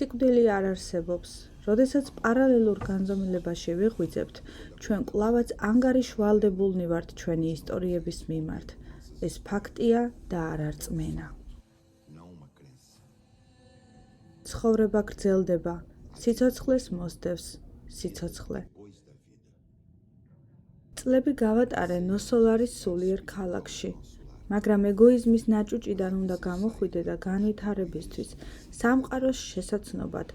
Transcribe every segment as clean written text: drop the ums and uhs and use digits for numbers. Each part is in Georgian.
სიკვდილი არ არსებობს. როდესაც პარალელურ განზომილებაში ვიღვიძებთ, ჩვენ კვლავაც ანგარიშვალდებულნი ვართ ჩვენი ისტორიების მიმართ. ეს ფაქტია და არ არწმენა. ცხოვრება გრძელდება, სიცოცხლეს მოსდევს სიცოცხლე. წლები გავატარე ნოსოლარის სულიერ ქალაქში, მაგრამ ეგოიზმის ნაჭუჭიდან უნდა გამოხვიდე და განვითარებისთვის, სამყაროს შესაცნობად,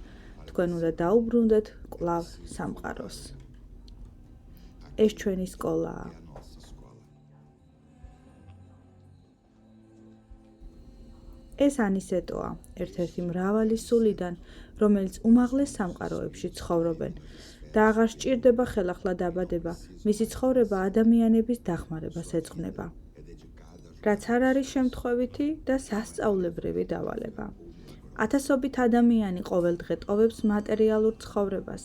თქვენ უნდა დაუბრუნდეთ კვლავ სამყაროს. ეს ჩვენი სკოლაა. ეს ანისეტოა, ერთ-ერთი მრავალი სულიდან, რომელიც უმაღლეს სამყაროებში ცხოვრობენ და აღარ სჭირდება ხელახლა დაბადება, მისი ცხოვრება ადამიანების დახმარებას ეძღვნება. რაც არ არის შემთხვევითი და სასწაულებრივი დავალება. ათასობით ადამიანი ყოველდღე ტოვებს მატერიალურ ცხოვრებას,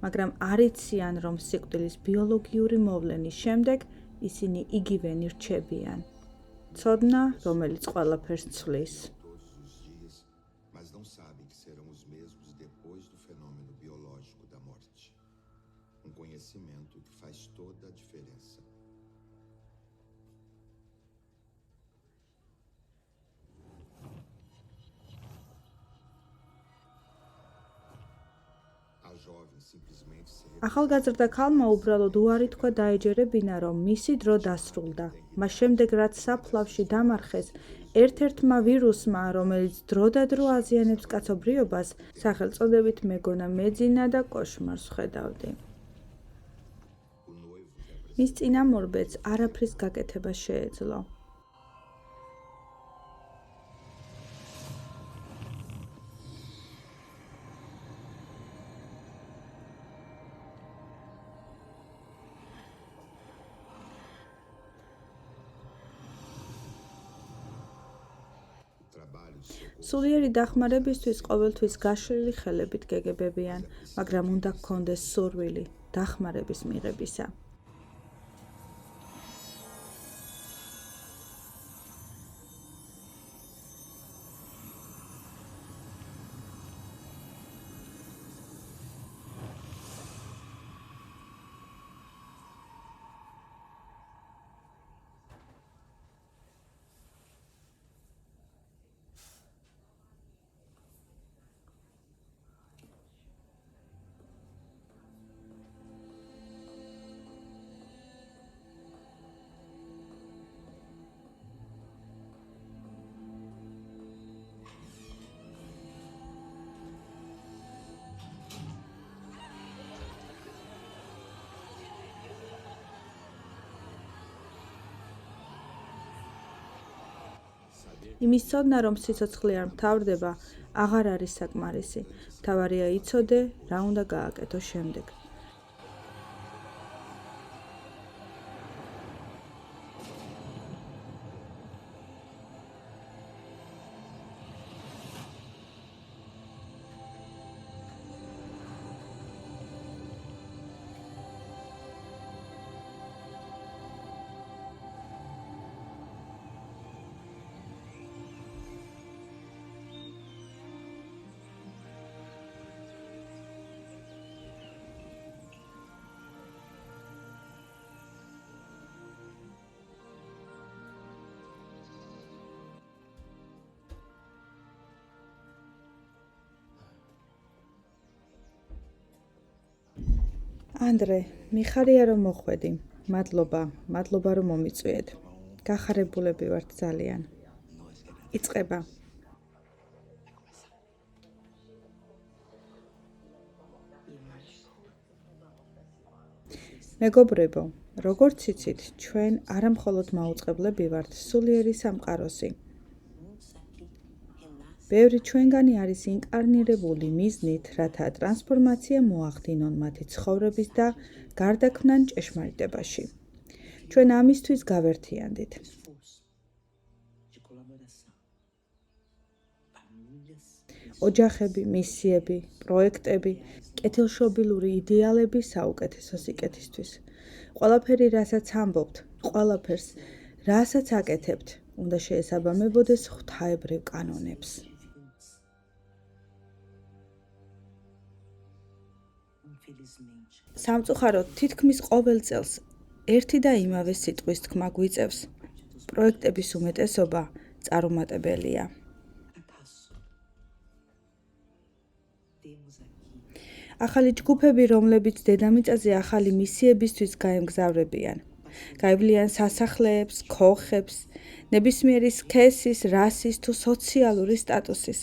მაგრამ არ იციან, რომ სიკვდილის ბიოლოგიური მოვლენის შემდეგ ისინი იგივე ნირჩებიან. ცოდნა, რომელიც ყველაფერს ცვლის. Conhecimento que faz toda a diferença. A jovem simplesmente se ახალგაზრდა ქალმა უბრალოდ უარი თქვა დაეჯერებინა, რომ მისი დრო დასრულდა. მას შემდეგ, რაც საფლავში დამარხეს, ერთ-ერთმა ვირუსმა, რომელიც დროდადრო აზიანებს კაცობრიობას, სახელწოდებით მეგონა მეძინა და კოშმარს ხედავდი. მის წინამორბედს არაფრის გაკეთება შეეძლო. სულიერი დახმარებისთვის ყოველთვის გაშლილი ხელებით გეგებებიან, მაგრამ უნდა გქონდეს სურვილი დახმარების მიღებისა. იმის ცოდნა, რომ სიცოცხლე არ მთავრდება, აღარ არის საკმარისი. მთავარია იცოდე, რა უნდა გააკეთო შემდეგ. ანდრე, მიხარია რომ მოხვედი. მადლობა რომ მომიწვიეთ. გახარებულები ვართ ძალიან. იწყება. მეგობრებო, როგორც იცით, ჩვენ არა მხოლოდ მაუწყებლები ვართ, სულიერი სამყაროსი. ბევრი ჩვენგანი არის ინკარნირებული მიზნით, რათა ტრანსფორმაცია მოახდინონ მათი ცხოვრების და გარდაქმნან ჭეშმარიტებაში. ჩვენ ამისთვის გავერთიანდით. ოჯახები, მისიები, პროექტები, კეთილშობილური იდეალები საუკეთესო სიკეთისთვის. ყველაფერი, რასაც ამბობთ, ყველაფერს, რასაც აკეთებთ, უნდა შეესაბამებოდეს ღვთაებრივ კანონებს. სამწუხაროდ თითქმის ყოველ წელს ერთი და იმავე სიტყვის თქმა გვიწევს. პროექტების უმეტესობა წარუმატებელია. ახალი ჯგუფები, რომლებიც დედამიწაზე ახალი მისიებისთვის გაემგზავრებიან. გაივლიან სასახლეებს, ქოხებს, ნებისმიერი სქესის, რასის თუ სოციალური სტატუსის.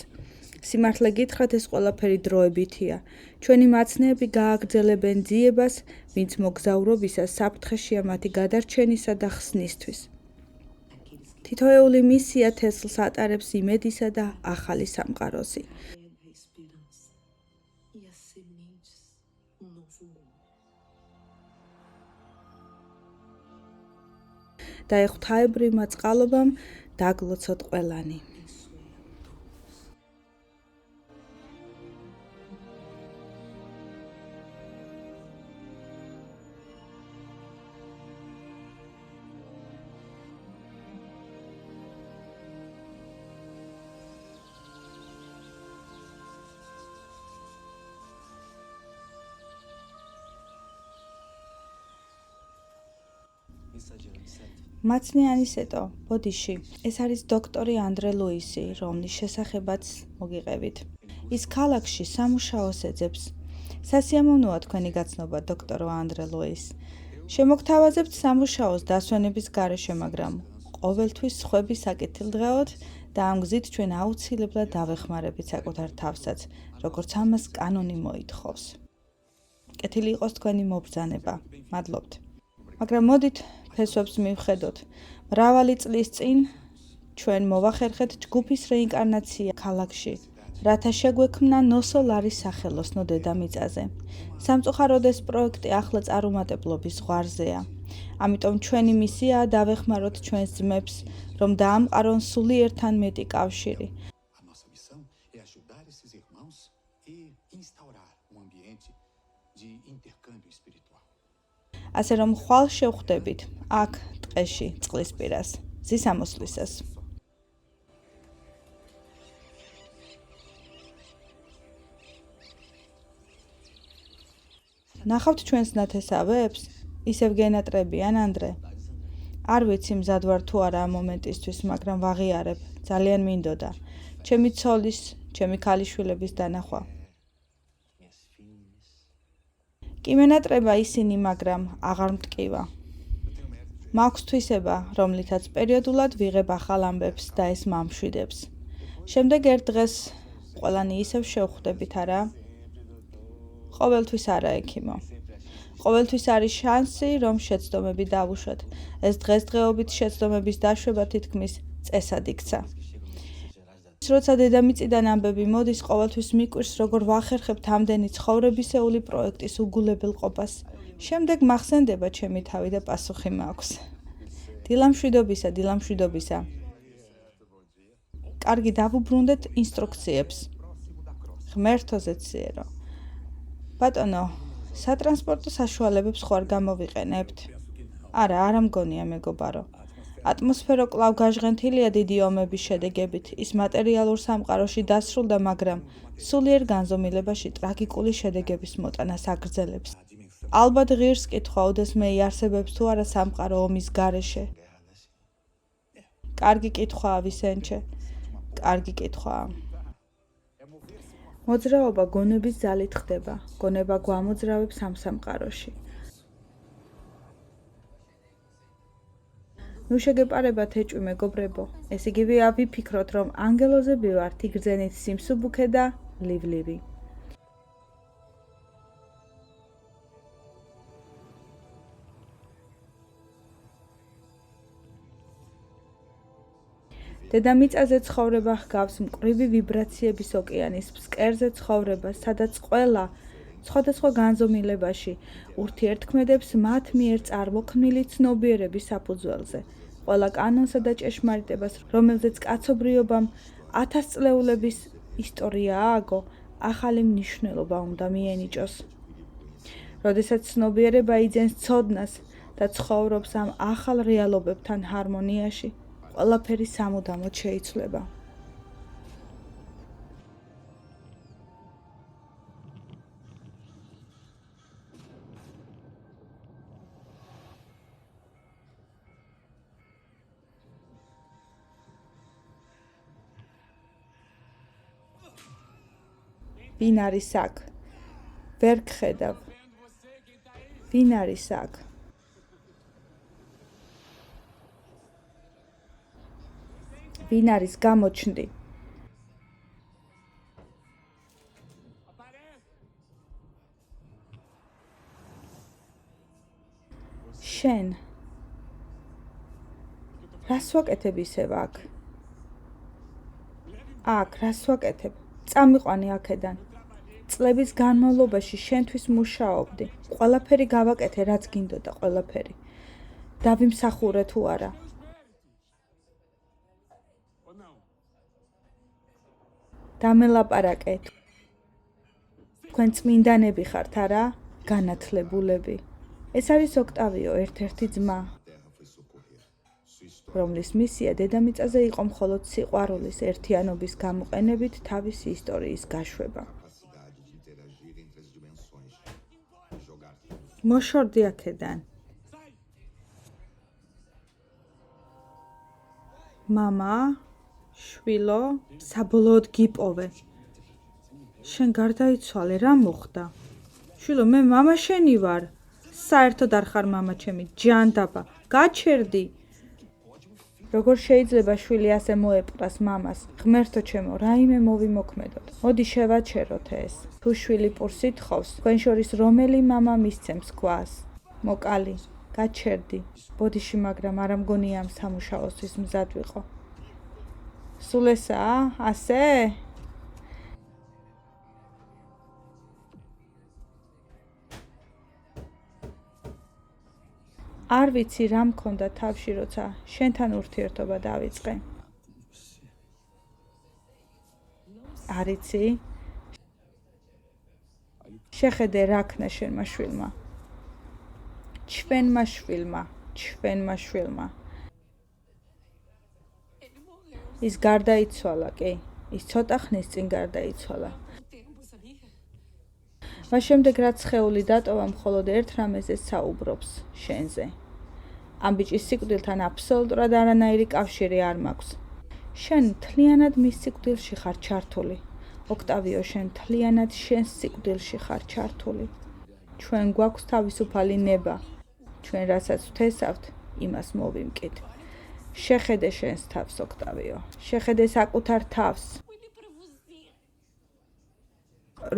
სიმართლე გითხრათ, ეს ყველაფერი დროებითია. ჩვენი მაცნეები გააგრძელებენ ძიებას, ვინც მოგზაურობისას საფრთხეშია მათი გადარჩენისა და ხსნისთვის. თითოეული მისია თესლს ატარებს იმედისა და ახალი სამყაროსი. და ღვთაებრივმა წყალობამ დაგლოცოთ ყველანი. მაცნიანი სეტო, ბოდიში, ეს არის დოქტორი ანდრე ლუისი, რომლის შესახებაც მოგიყევით. ის ქალაქში სამუშაოს ეძებს. სასიამოვნოა თქვენი გაცნობა, დოქტორო ანდრე ლუის. შემოგთავაზებთ სამუშაოს დასვენების გარეშე, მაგრამ ყოველთვის სხვები საკეთილდღეოდ და ამ გზით ჩვენ აუცილებლად დავეხმარებით საკუთარ თავსაც, როგორც ამას კანონი მოითხოვს. კეთილი იყოს თქვენი მობრძანება. მადლობთ. მაგრამ მოდით ფესვებს მივხედოთ. მრავალი წლის წინ ჩვენ მოვახერხეთ ჯგუფის რეინკარნაცია ქალაქში, რათა შეგვექმნა ნოსოლარის სახელოსნო დედამიწაზე. სამწუხაროდ ეს პროექტი ახლა წარუმატებლობის ზღვარზეა. ამიტომ ჩვენი მისიაა დავეხმაროთ ჩვენს ძმებს, რომ დაამყარონ სულიერთან მეტი კავშირი. A nossa missão é ajudar esses irmãos e instaurar ambiente de intercâmbio espiritual. ასე რომ ხვალ შევხვდებით აქ ტყეში წყლის პირას ზისამოსვლისას. ნახავთ ჩვენს ნათესავებს? ისევ გენატრებიან, ანდრე? არ ვიცი მზად ვარ თუ არა ამ მომენტისთვის, მაგრამ ვაღიარებ, ძალიან მინდოდა. ჩემი ცოლის, ჩემი ქალიშვილების დანახვა. კი მენატრება ისინი, მაგრამ აღარ მტკივა. მაქვს თვისება, რომლითაც პერიოდულად ვიღებ ახალ ამბებს და ეს მამშვიდებს. შემდეგ ერთ დღეს ყველანი ისევ შევხვდებით, არა? ყოველთვის არა, ექიმო. ყოველთვის არის შანსი, რომ შეცდომები დავუშვათ. ეს დღესდღეობით შეცდომების დაშვება თითქმის წესად იქცა. როცა დედამიწიდან ამბები მოდის, ყოველთვის მიკვირს, როგორ ვახერხებთ ამდენი ცხოვრებისეული პროექტის უგულებელყოფას. შემდეგ მახსენდება ჩემი თავი და პასუხი მაქვს. დილამშვიდობისა, დილამშვიდობისა. კარგი, დავუბრუნდეთ ინსტრუქციებს. ღმერთოზე ციერო. ბატონო, სატრანსპორტო საშუალებებს ხوار გამოვიყენებთ? არა, არ მგონია მეგობარო. ატმოსფერო კვლავ გაჟღენთილია დიდი ომების შედეგებით. ის მატერიალურ სამყაროში დასრულდა, მაგრამ სულიერ განზომილებაში ტრაგიკული შედეგების მოტანას აგრძელებს. ალბათ ღირს კითხვა, ოდესმე იარსებებს თუ არა სამყარო ომის გარეშე. კარგი კითხვაა, ვისენჩე. კარგი კითხვაა. მოძრაობა გონების ძალით ხდება. გონება გვამოძრავებს ამ სამყაროში. ნუ შეგეპარებათ ეჭვი, მეგობრებო. ეს იგივეა ვიფიქროთ, რომ ანგელოზები ვართ, იგრძენით სიმსუბუქე და ლიბლივი. დედამიწაზე ცხოვრება ჰგავს მკვრივი ვიბრაციების ოკეანის ფსკერზე ცხოვრებას, სადაც ყველა სხვადასხვა განზომილებაში ურთიერთქმედებს მათ მიერ წარმოქმნილი ცნობიერების საფუძველზე. ყველა კანონსა და ჭეშმარიტებას, რომელზეც კაცობრიობამ 1000 წლეულების ისტორია ააგო, ახალი მნიშვნელობა უნდა მიენიჭოს. როდესაც ცნობიერება იძენს ცოდნას და ცხოვრობს ამ ახალ რეალობებთან ჰარმონიაში, ყველაფერი სამუდამოდ შეიცვლება. ვინ არის აქ? ვერ გხედავ. ვინ არის აქ? ვინ არის გამოჩნდი? შენ რას ვაკეთებ ისევ აქ? აქ რას ვაკეთებ? წამიყვანი აქედან. წლების განმავლობაში შენთვის მუშაობდი. ყველაფერი გავაკეთე, რაც გინდოდა, ყველაფერი. დავიმსახურე თუ არა? დამელაპარაკე. თქვენ წმინდანები ხართ, არა? განათლებულები. ეს არის ოქტავიო, ერთ-ერთი ძმა, რომლის მისია დედამიწაზე იყო მხოლოდ სიყვარულის ერთიანობის გამოყენებით თავისი ისტორიის გაშვება. მოშორდი აქედან. მამა, შვილო, საბოლოოდ გიპოვე. შენ გარდაიცვალე, რა მოხდა? შვილო, მე მამა შენი ვარ. საერთოდ არ ხარ მამა ჩემი, ჯანდაბა, გაჩერდი. როგორ შეიძლება შვილი ასე მოეპყრას მამას? ღმერთო ჩემო, რაიმე მოვიმოქმედოთ. მოდი შევაჩეროთ ეს. თუ შვილი პურს ითხოვს, თქვენ შორის რომელი მამა მისცემს ქვას? მოკალი, გაჩერდი. ბოდიში, მაგრამ არ ამგონია ამ სამუშაოსთვის მზად ვიყო. სულ ესაა? ასე? არ ვიცი რა მქონდა თავში, როცა შენთან ურთიერთობა დავიწყე. არ იცი? შეხედე რა ქნა შენმა შვილმა. ჩვენმა შვილმა. ის გარდაიცვალა, კი. ის ცოტა ხნის წინ გარდაიცვალა. მას შემდეგ რაც სხეული დატოვა, მხოლოდ ერთ რამეზე საუბრობს, შენზე. ამ ბიჭის სიკვდილთან აბსოლუტურად არანაირი კავშირი არ მაქვს. შენ მთლიანად მის სიკვდილში ხარ ჩართული. ოქტავიო, შენ მთლიანად შენს სიკვდილში ხარ ჩართული. ჩვენ გვაქვს თავისუფალი ნება. ჩვენ რასაც ვთესავთ, იმას მოვიმკით. შეხედე შენს თავს, ოქტავიო. შეხედე საკუთარ თავს.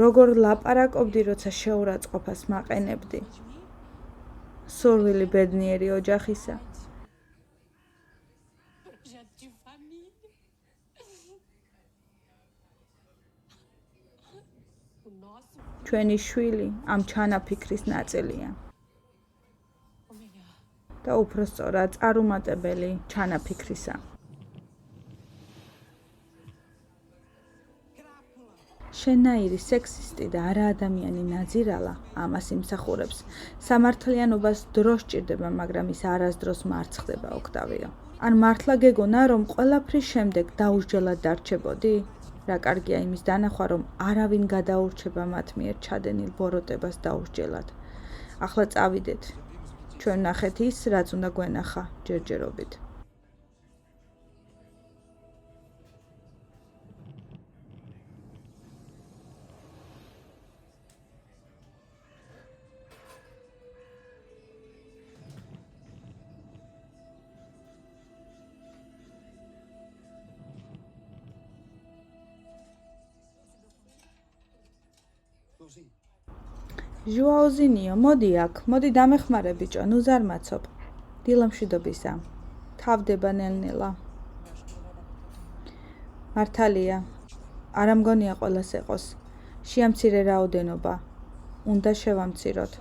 როგორ ლაპარაკობდი, როცა შეურაცხყოფას მაყენებდი. სურვილი ბედნიერი ოჯახისა. ჩვენი შვილი ამ ჩანაფიქრის ნაწილია. და უფრო სწორად წარუმატებელი ჩანაფიქრისა. შენაირი სექსისტი და არაადამიანი ნაძირალა ამას იმსახურებს. სამართლიანობას დრო სჭირდება, მაგრამ ის არასდროს მარცხდება, ოქტავიო. ან მართლა გეგონა, რომ ყველაფრის შემდეგ დაუსჯელად დარჩებოდი? რა კარგია იმის დანახვა, რომ არავინ გადაურჩება მათ მიერ ჩადენილ ბოროტებას დაუსჯელად. ახლა წავიდეთ. ჩვენ ნახეთ ის, რაც უნდა გვენახა ჯერჯერობით. ჟუაუზინიო, მოდი აქ, მოდი დამეხმარე ბიჭო, ნუ ზარმაცობ. დილამშვიდობისა. თავდება ნელ-ნელა. მართალია, არ ამგონია ყველას ეყოს. შეამცირე რაოდენობა. უნდა შევამციროთ.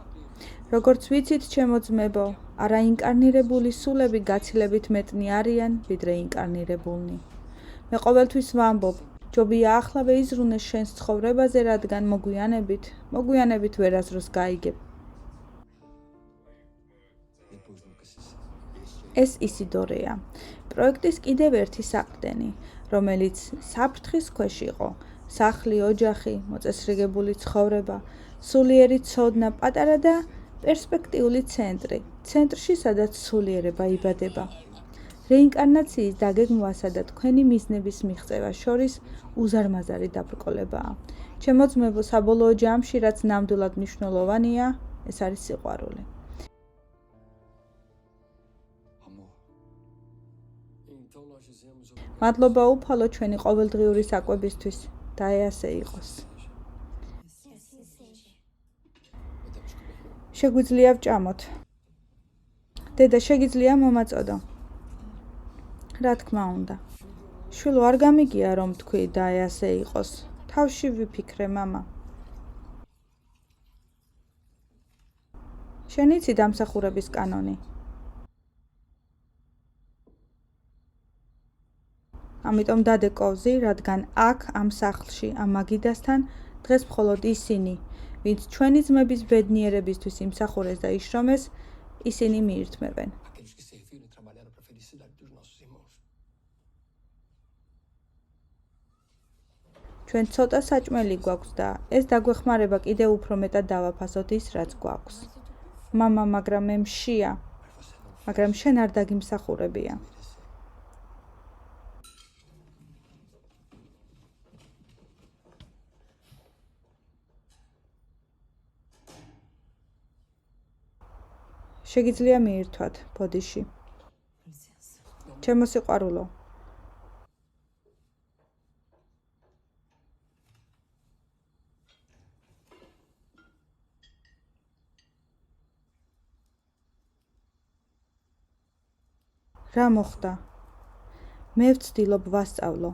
როგორც ვიცით, ჩემო ძმებო, არაინკარნირებული სულები გაცილებით მეტნი არიან, ვიდრე ინკარნირებულნი. მე ყოველთვის ვამბობ, ჯობია ახლავე იზრუნეს შენს ცხოვრებაზე, რადგან მოგვიანებით ვერასდროს გაიგებ. ეს ისიდორეა, პროექტის კიდევ ერთი საყრდენი, რომელიც საფრთხის ქვეშ იყო. სახლი, ოჯახი, მოწესრიგებული ცხოვრება, სულიერი ცოდნა, პატარა და პერსპექტიული ცენტრი, ცენტრში, სადაც სულიერება იბადება. რეინკარნაციის დაგეგმვასა და თქვენი მიზნების მიღწევას შორის უზარმაზარი დაბრკოლებაა. ჩემო ძმებო, საბოლოო ჯამში, რაც ნამდვილად მნიშვნელოვანია, ეს არის სიყვარული. მადლობა უფალო ჩვენი ყოველდღიური საკვებისთვის და ასე იყოს. შეგვიძლია ვჭამოთ. დედა, შეგიძლია მომაწოდო. რა თქმა უნდა. შვილო, არ გამიგია რომ თქვი და ასე იყოს. თავში ვიფიქრე, მამა. შენ იცი დამსახურების კანონი. ამიტომ დადე კოვზი, რადგან აქ ამ სახლში, ამ მაგიდასთან დღეს მხოლოდ ისინი, ვინც ჩვენი ძმების ბედნიერებისთვის იმსახურეს და იშრომეს, ისინი მიირთმევენ. Aqueles que serviram e trabalharam para a felicidade dos nossos irmãos. ჩვენ ცოტა საჭმელი გვაქვს და ეს დაგვეხმარება კიდევ უფრო მეტად დავაფასოთ ის, რაც გვაქვს. მამა, მაგრამ მე მშია, მაგრამ შენ არ დაგიმსახურებია. შეგიძლია მიირთვათ ბოდიში. ჩემო სიყვარულო. რა მოხდა? მე ვცდილობ ვასწავლო.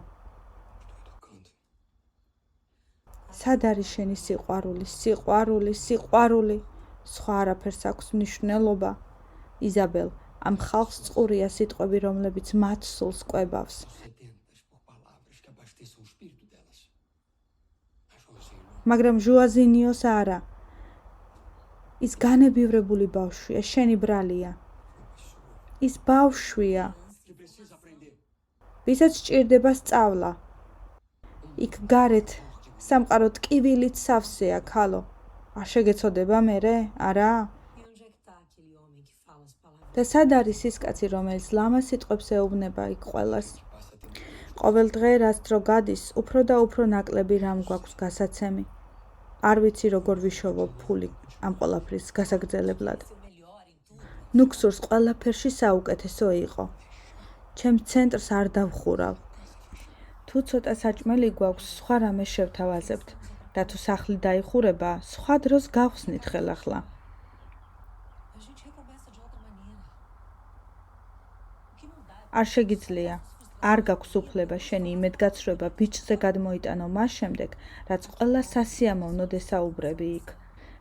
სად არის შენი სიყვარული, სიყვარული, სიყვარული? სხვა არაფერს აქვს მნიშვნელობა. იზაბელ, ამ ხალხს წყურია სიტყვები, რომლებიც მათ სულს კვებავს. Sedentas por palavras que abasteçam o espírito delas. Mas hoje, irmão, მაგრამ ჟუაზინიოს არა. ის განებივრებული ბავშვია, შენი ბრალია. ის ბავშვია, ele precisa aprender. ვისაც სჭირდება სწავლა. იქ გარეთ სამყარო ტკივილით სავსეა, ქალო. არ შეგეცოდება მერე? არა? E onde é que tá aquele homem que fala as palavras? და სად არის ის კაცი, რომელიც ლამაზ სიტყვებს ეუბნება იქ ყველას? Passa a ter ყოველ დღე რაც დრო გადის, უფრო და უფრო ნაკლები რამ გვაქვს გასაცემი. არ ვიცი როგორ ვიშოვო ფული ამ ყველაფრის გასაგრძელებლად. Ser o melhor em tudo. ნუქსურს ყველაფერში საუკეთესო იყო. ჩემს ცენტრს არ დავხურავ. თუ ცოტა საჭმელი გვაქვს, სხვა რამე შევთავაზებთ და თუ სახლი დაიხურება, სხვა დროს გავხსნით ხელახლა. A gente recomeça de outra maneira. O que não dá არ შეგიძლია. არ გაქვს უფლება შენი იმედგაცრუება ბიჭზე გადმოიტანო მას შემდეგ, რაც ყველა სასიამოვნო დესაუბრები იქ.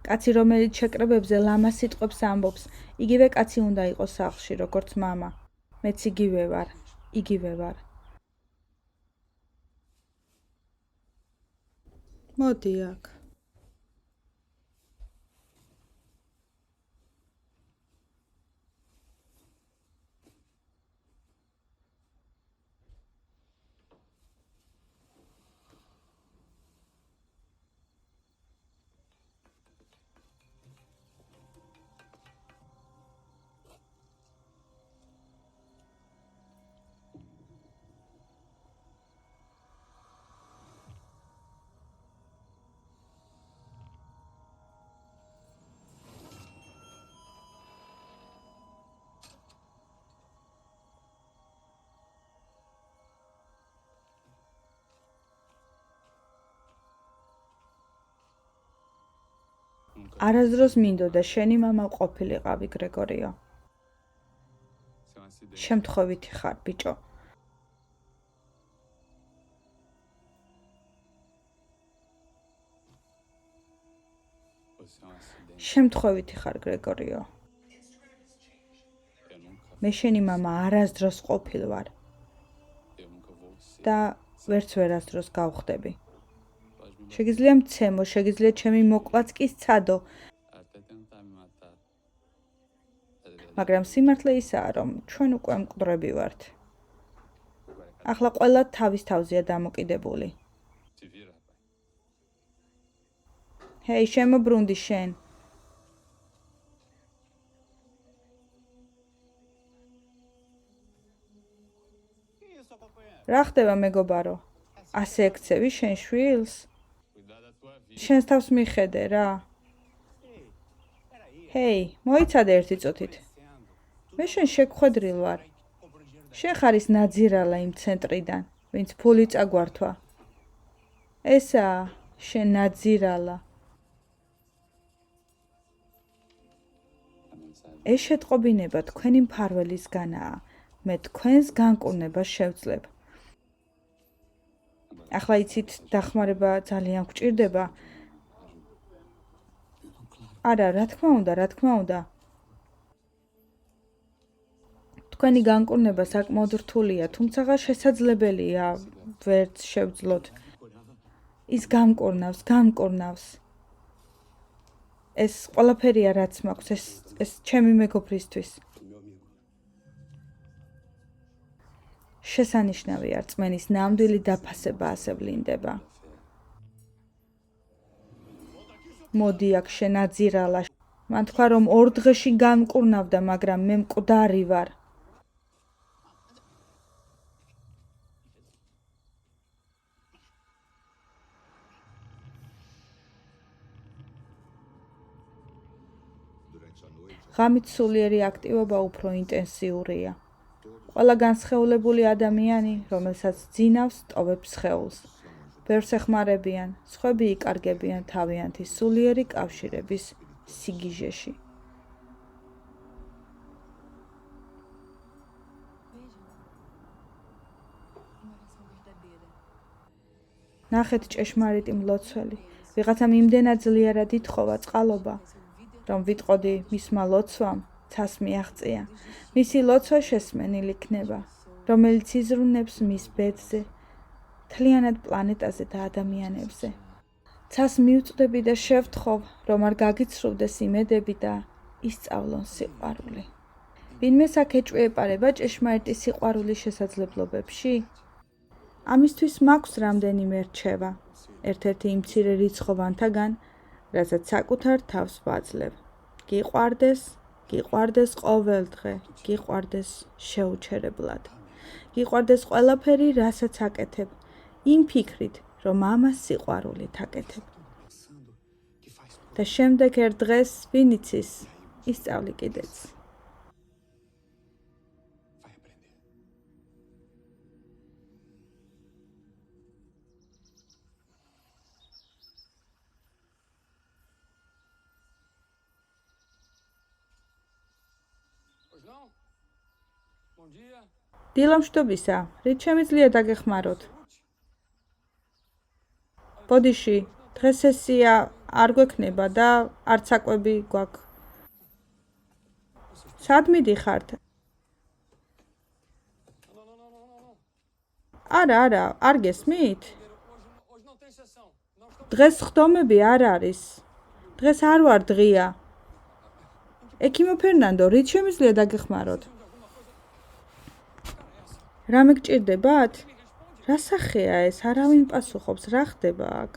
კაცი, რომელიც შეკრებებზე ლამაზ სიტყვებს ამბობს, იგივე კაცი უნდა იყოს სახლში, როგორც მამა. მეც იგივე ვარ, იგივე ვარ. მოდი აქ. არასდროს მინდოდა შენი მამა ყოფილიყავი, გრეგორიო. C'est un incident. შემთხვევითი ხარ, ბიჭო. C'est un incident. შემთხვევითი ხარ, გრეგორიო. Eu nunca, მე შენი მამა არასდროს ყოფილ ვარ eu nunca vou ser. და ვერც ვერასდროს გავხდები. Pode me შეგიძლია მცემო, შეგიძლია ჩემი მოკვაც კი სცადო, matar, até tentar me matar. მაგრამ სიმართლე ისაა, რომ ჩვენ უკვე მკვდრები ვართ. ახლა ყველა თავის თავზეა დამოკიდებული. Se vira, rapaz. ჰეი, შემობრუნდი შენ. sua companheira. რა ხდება მეგობარო? ასე ექცევი შენ შვილს? Cuidar da tua vida. შენს თავს მიხედე რა. ჰეი, მოიცადე ერთი წუთით. მე შენ შეგხვედრილ ვარ. შენ ხარ ის ნაძირალა იმ ცენტრიდან, ვინც ფული წაგვართვა. ესაა შენ ნაძირალა. A mensagem. ეს შეტყობინება თქვენი მფარველისგანაა. მე თქვენს განკურნებას შევძლებ. ახლა იცით, დახმარება ძალიან გვჭირდება. არა, რა თქმა უნდა. თქვენი განკურნება საკმაოდ რთულია, თუმცა შესაძლებელია ვერც შევძლოთ. ის გამკურნავს. ეს ყველაფერია რაც მაქვს, ეს ჩემი მეგობრისთვის. შესანიშნავია რწმენის ნამდვილი დაფასება ასე ვლინდება. მოდი აქ შენაძირალა. მან თქვა რომ 2 დღეში გამკურნავდა, მაგრამ მე მკვდარი ვარ. ღამით სულიერი აქტივობა უფრო ინტენსიურია. ყველა განსხეულებული ადამიანი, რომელსაც ძინავს, ტოვებს სხეულს. ბევრს ეხმარებიან, სხვები იკარგებიან თავიანთი სულიერი კავშირების სიგიჟეში. ნახეთ ჭეშმარიტი მლოცველი. ვიღაცამ იმდენად ძლიერად ითხოვა წყალობა, რომ ვიტყოდი მისმა ლოცვამ ცას მიაღწია. მისი ლოცვა შესმენილი იქნება, რომელიც იზრუნებს მის ბედზე, მთლიანად პლანეტაზე და ადამიანებზე. ცას მივწვდები და შევთხოვ, რომ არ გაგიცრუვდეს იმედები და ისწავლონ სიყვარული. ვინმე აქ ეჭვეეპარება ჭეშმარიტი სიყვარულის შესაძლებლობებში? ამისთვის მაქვს რამდენიმე რჩევა. ერთ-ერთი იმ მცირე რიცხოვანთაგან, რასაც საკუთარ თავს ვაძლევ. გიყვარდეს ყოველდღე, გიყვარდეს შეუჩერებლად. გიყვარდეს ყველაფერი, რასაც აკეთებ, იმ ფიქრით, რომ ამას სიყვარულით აკეთებ. და შემდეგ ერთ დღეს, ვინ იცის, ისწავლი კიდეც. Vai aprender. Pois não? Bom dia. დილამშვიდობისა, რით შემიძლია დაგეხმაროთ? ბოდიში, დღეს სესია არ გვექნება და არც საკვები გვაქვს. სად მიდიხართ? არა, არ გესმით? Hoje não tem sessão. Não estamos. დღეს ხდომები არ არის. დღეს არ ვარ დღია. ექიმო ფერნანდო, რით შემიძლია დაგეხმაროთ? რამე გჭირდებათ? რა სახეა ეს? არავინ პასუხობს, რა ხდება აქ?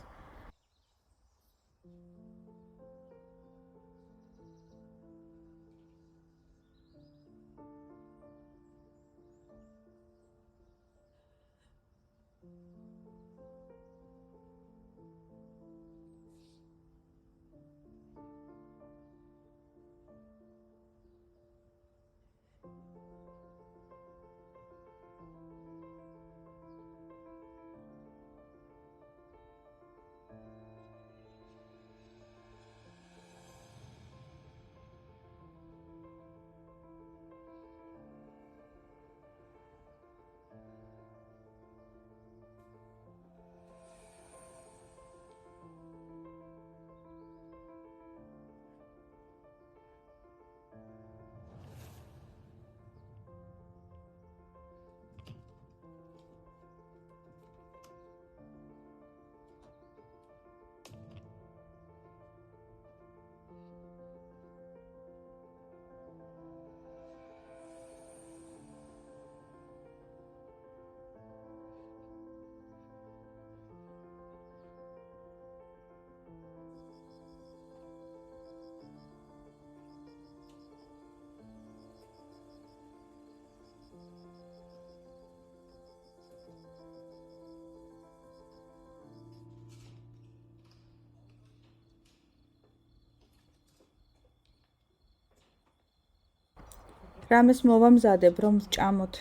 რამეს მოვამზადებ, რომ ვჭამოთ.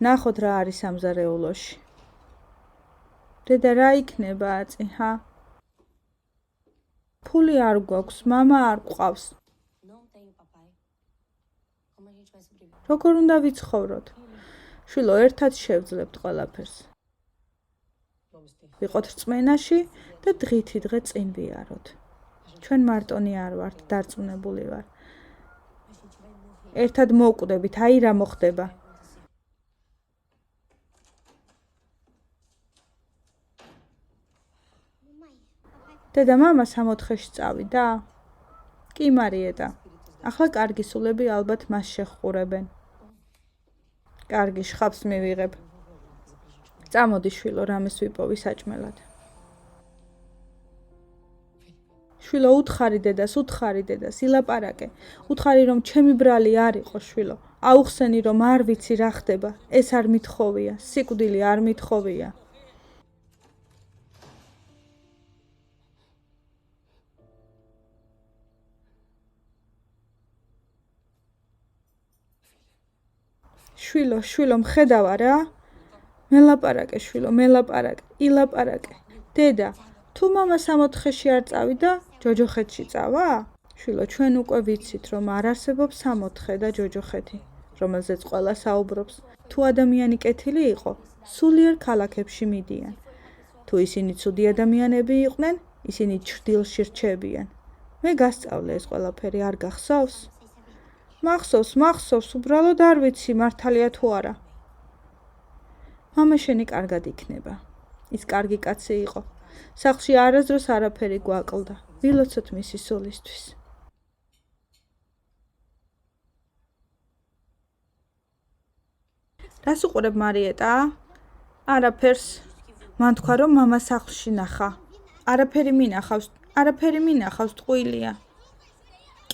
ნახოთ რა არის სამზარეულოში. დედა რა იქნება აწი, ჰა? ფული არ გვაქვს, მამა არ გვყავს. Não tenho papai. Como a gente vai sobreviver? როგორ უნდა ვიცხოვროთ? შვილო, ერთად შევძლებთ ყველაფერს. ვიყოთ რწმენაში და დღითი დღე წინ ვიაროთ. ჩვენ მარტონი არ ვართ, დარწმუნებული ვარ. ერთად მოვკვდებით, აი რა მოხდება. დედა, მამა 64-ში წავიდა? კი, მარიეტა. ახლა კარგი სულები ალბათ მას შეჰყურებენ. კარგი, შხაპს მივიღებ. წამოდი შვილო, რამეს ვიპოვი საჭმელად. შვილო, უთხარი დედას, ილაპარაკე. უთხარი რომ ჩემი ბრალი არ იყო შვილო. აუხსენი რომ არ ვიცი რა ხდება. ეს არ მithოვია, სიკვდილი არ მithოვია. შვილო, მხედავა რა? მელაპარაკე შვილო, მელაპარაკე, ილაპარაკე. დედა, თუ მამა 64-ში არ წავიდა, ჯოჯოხეთში წავა? შვილო, ჩვენ უკვე ვიცით, რომ არ არსებობს 64 და ჯოჯოხეთი, რომელზეც ყველა საუბრობს. თუ ადამიანი კეთილი იყო, სულიერ ქალაქებში მიდიან. თუ ისინი ცუდი ადამიანები იყვნენ, ისინი ჩრდილში რჩებიან. მე გასწავლე ეს ყველაფერი, არ გახსოვს? მახსოვს, უბრალოდ არ ვიცი, მართალია თუ არა. მამა შენი კარგად იქნება. ის კარგი კაცი იყო. სახლში არასდროს არაფერი გვაკლდა. ვილოცოთ მისი სულისთვის. რას უყურებ მარიეტა? არაფერს. მან თქვა რომ მამა სახლში ნახა. არაფერი მინახავს, ტყუილია.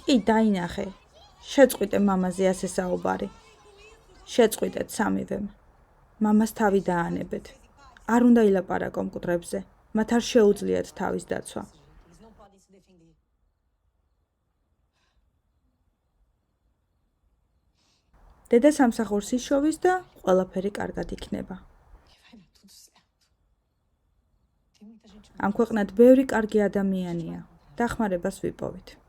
კი, დაინახე. შეწყვიტე მამაზე ასე საუბარი. შეწყვიტეთ სამივემ. მამას თავი დაანებეთ. არ უნდა ილაპარაკო მკვდრებზე. მათ არ შეუძლიათ თავის დაცვა. Eles não podem se defender. დედა სამსახურს იშოვის და ყველაფერი კარგად იქნება. Que vai dar tudo certo. Tem muita gente. ამ ქვეყნად ბევრი კარგი ადამიანია. დახმარებას ვიპოვით.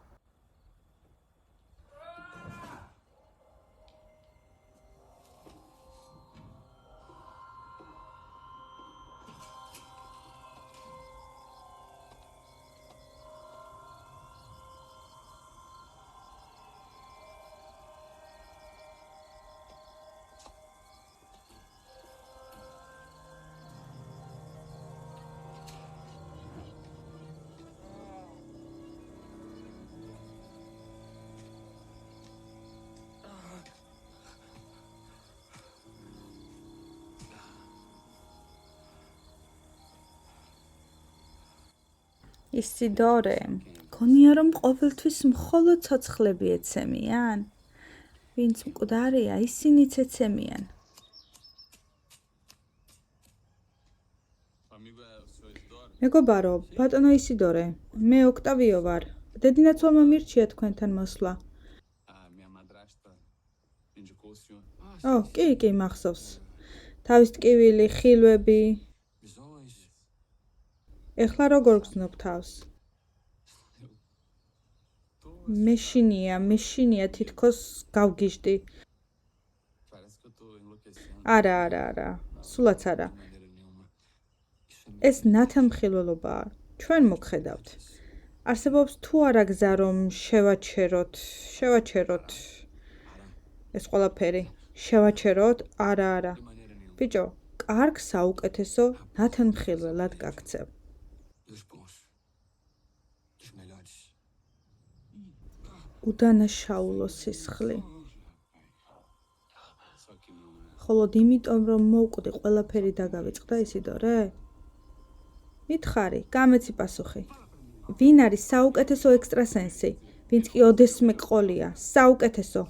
ისიდორე, გონია რომ ყოველთვის მხოლოდ ცოცხლები ეცემიან? ვინც მკვდარია, ისინიც ეცემიან. Amigo, é o senhor Isidoro? მეგობარო, ბატონო ისიდორე, მე ოქტავიო ვარ. დედინაცვალმა მირჩია თქვენთან მოსვლა. A minha madrasta indicou o senhor. კი, მახსოვს. თავის ტკივილი, ხილვები. Visões. ეხლა როგორ გრძნობ თავს? მეშინია, თითქოს გავგიჟდი. Parece que eu tô enlouquecendo. არა, სულაც არა. De maneira nenhuma. Isso é ეს ნათელმხილველობაა. ჩვენ მოგხედავთ. არსებობს თუ არა გზა რომ შევაჩეროთ ეს ყველაფერი. შევაჩეროთ? არა. de maneira nenhuma. ბიჭო, კარგ საუკეთესო ნათელმხილველად გაქცევ. Dos bons. Dos melhores. უდანაშაულო სისხლი. Só que não, né? ხოლო იმიტომ რომ მოვკვდი ყველაფერი დაგავიწყდა ისიდორე? მითხარი, გამეცი პასუხი. ვინ არის საუკეთესო ექსტრასენსი? ვინც კი ოდესმე ყოლია, საუკეთესო. O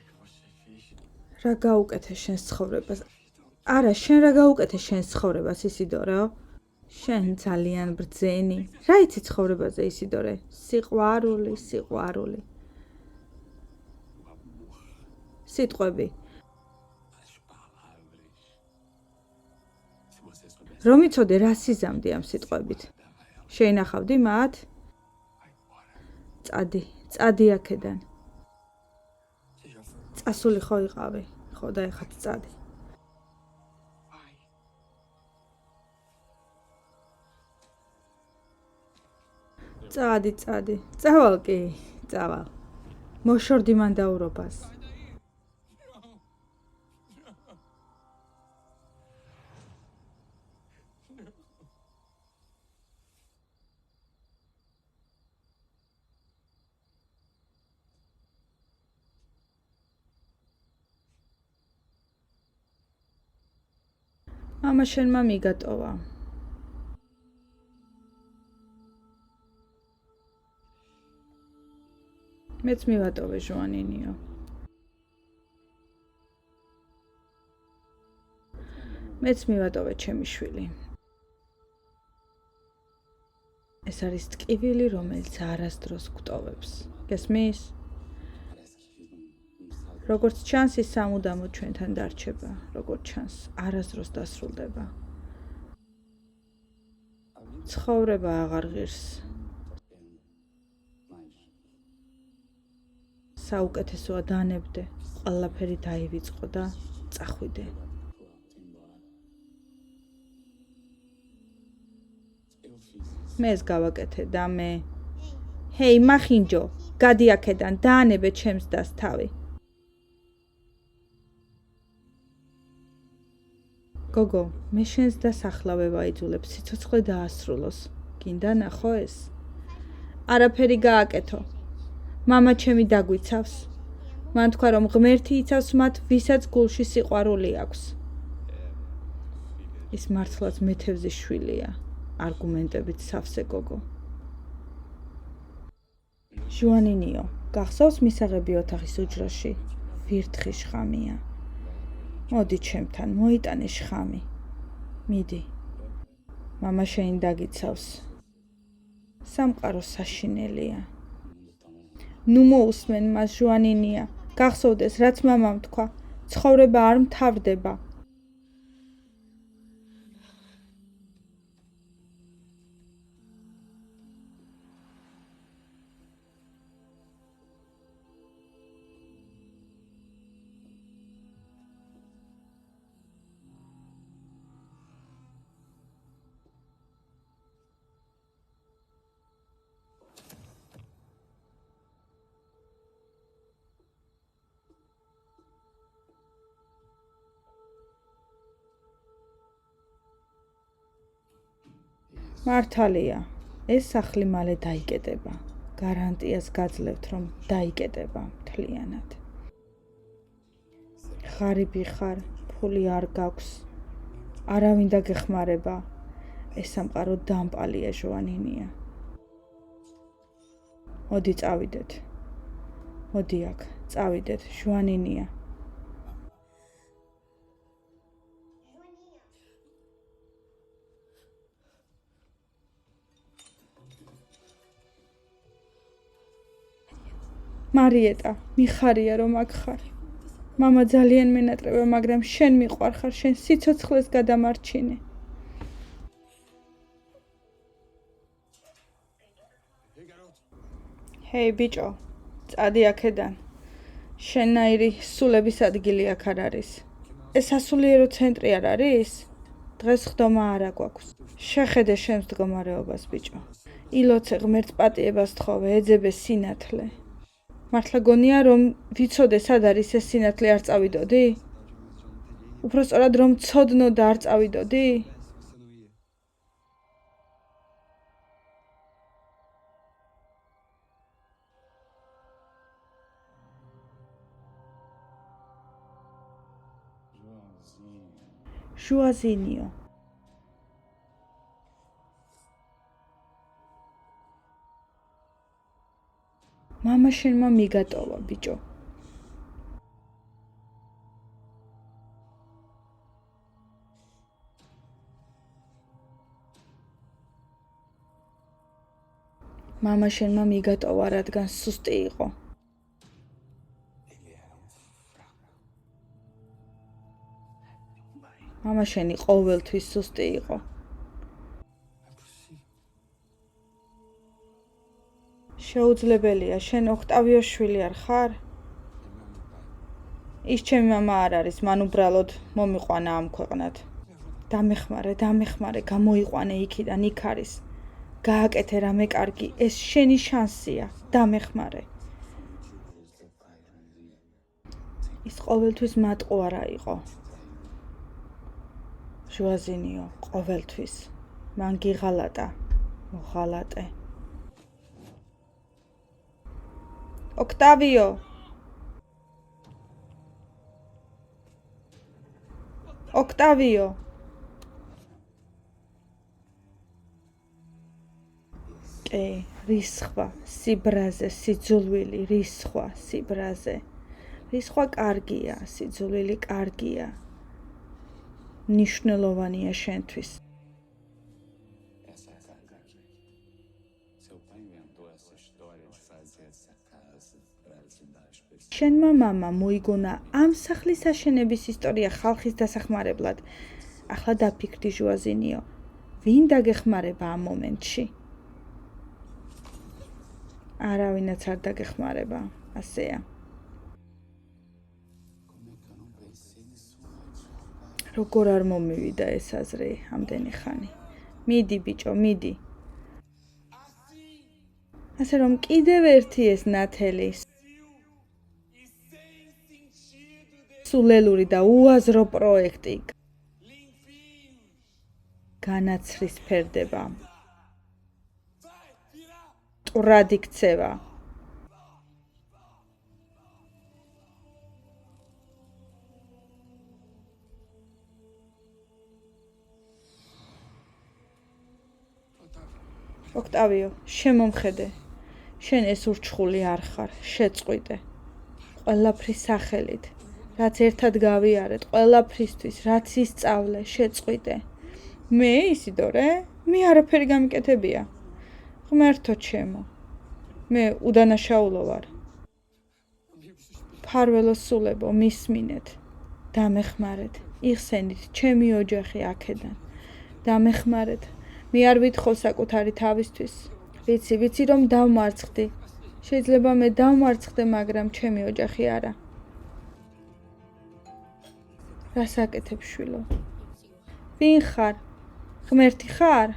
que você fez? რა გაუკეთე შენს ცხოვრებას? არა, შენ რა გაუკეთე შენს ცხოვრებას ისიდორეო? შენ ძალიან ბრძენი. რა იცი ცხოვრებაზე ისიდორე? სიყვარული. სიტყვები. As palavras. Se você soubesse რომ იცოდე რა სიზამდი ამ სიტყვებით. შეინახავდი მათ? წადი აქედან. Você já foi? წასული ხო იყავი? ხო და ეხათ წადი. წადი. წავალ კი, წავალ. მოშორდი მან დაურობას. მამა შენმა მიგატოვა. მეც მივატოვე ჟუანინიო. მეც მივატოვე ჩემი შვილი. ეს არის ტკივილი, რომელიც არასდროს გვტოვებს. გესმის? parece que fiz um salto. როგორც ჩანს, ის სამუდამოდ ჩვენთან დარჩება. როგორც ჩანს, არასდროს დასრულდება. ცხოვრება აღარ ღირს. Mas საუკეთესოა დანებდე, ყველაფერი დაივიწყო და წახვიდე. eu fiz isso. მე ეს გავაკეთე და მე ჰეი, მახინჯო, გადი აქედან, დაანებე ჩემს დას თავი. გოგო, მე შენს დას ახლა ვაიძულებ, სიცოცხლე დაასრულოს. გინდა ნახო ეს? არაფერი გააკეთო. მამა ჩემი დაგვიცავს. მან თქვა, რომ ღმერთი იცავს მათ, ვისაც გულში სიყვარული აქვს. ის მართლაც მეთევზის შვილია. არგუმენტებით სავსე გოგო. ჟუანინიო, გახსოვს მისაღები ოთახის უჯრაში? ვირთხი შხამია. მოდი ჩემთან, მოიტანე შხამი. მიდი. მამა შენ დაგიცავს. სამყარო საშინელია. ნუ მოусმენ მას ჟუანინია. გახსოვდეს, რაც მამამ თქვა, ცხოვრება არ მთავრდება. მართალია, ეს სახლი მალე დაიკეტება. გარანტიას გაძლევთ, რომ დაიკეტება მთლიანად. ღარიბი ხარ, ფული არ გაქვს. არავინ დაგეხმარება. ეს სამყარო დამპალია ჟუანინია. მოდი წავიდეთ. მოდი აქ, წავიდეთ, ჟუანინია. მარიეტა, მიხარია რომ აქ ხარ. მამა ძალიან მენატრება, მაგრამ შენ მიყვარხარ, შენ სიცოცხლეს გადამარჩინე. ჰეი ბიჭო, წადი აქედან. შენნაირი სულების ადგილი აქ არ არის. ეს სასულიერო ცენტრი არ არის? დღეს ხდომა არ აგვაქვს. შეხედე შენს მდგომარეობას ბიჭო. ილოცე ღმერთს პატიებას თხოვე, ეძებე სინათლე. მართლა გონია რომ ვიცოდე სად არის ეს სინათლე არ წავიდოდი? უпростоრად რომ ცოდნო და არ წავიდოდი? ჟუაზინიო. მამა შენმა მიგატოვა, ბიჭო. მამა შენმა მიგატოვა, რადგან სუსტი იყო. Ele era um fraco. მამა შენი ყოველთვის სუსტი იყო. Não é possível. შეუძლებელია, შენ ოქტავიოს შვილი არ ხარ? Ele não é meu pai. ის ჩემი მამა არ არის, მან უბრალოდ მომიყვანა ამ ქვეყნად. დამეხმარე, გამოიყვანე იქიდან, იქ არის. გააკეთე რამე კარგი, ეს შენი შანსია, დამეხმარე. ის ყოველთვის მატყუარა იყო. ჟუაზინიო, ყოველთვის. მან გიღალატა, მოღალატე. ოქტავიო! ოქტავიო! კი, რისხვა, სიბრაზე, სიძულვილი, რისხვა, სიბრაზე. რისხვა კარგია, სიძულვილი კარგია. მნიშვნელოვანია შენთვის. Essa casa aqui. Seu pai inventou essa história de fazer essa casa para ajudar as pessoas. შენმა მამამ მოიგონა ამ სახლის აშენების ისტორია ხალხის დასახმარებლად. ახლა დაფიქრდი ჟუაზინიო, ვინ დაგეხმარება ამ მომენტში? არავინაც არ დაგეხმარება, ასეა. Como é que eu não pensei nisso antes? როგორ არ მომივიდა ეს აზრი ამდენი ხანი? მიდი ბიჭო, მიდი. ასე რომ კიდევ ერთი ეს ნათელი სულელური და უაზრო პროექტი განაცრის ფერდება. ტურად იქცევა. ოქტავიო, შემომხედე. შენ ეს ურჩხული არ ხარ, შეწყვიტე. ყველაფრის სახელით, რაც ერთად გავიარეთ, ყველაფრისთვის, რაც ისწავლე, შეწყვიტე. მე, ისიდორე, მე არაფერი გამიკეთებია. ღმერთო ჩემო. მე უდანაშაულო ვარ. ფარველო სულებო, მისმინეთ. დამეხმარეთ, იხსენით ჩემი ოჯახი აქედან. დამეხმარეთ. მე არ ვითხოვ საკუთარი თავისთვის. ვიცი რომ დავმარცხდი. შეიძლება მე დავმარცხდე, მაგრამ ჩემი ოჯახი არა. რას აკეთებ შვილო? ვინ ხარ? ღმერთი ხარ?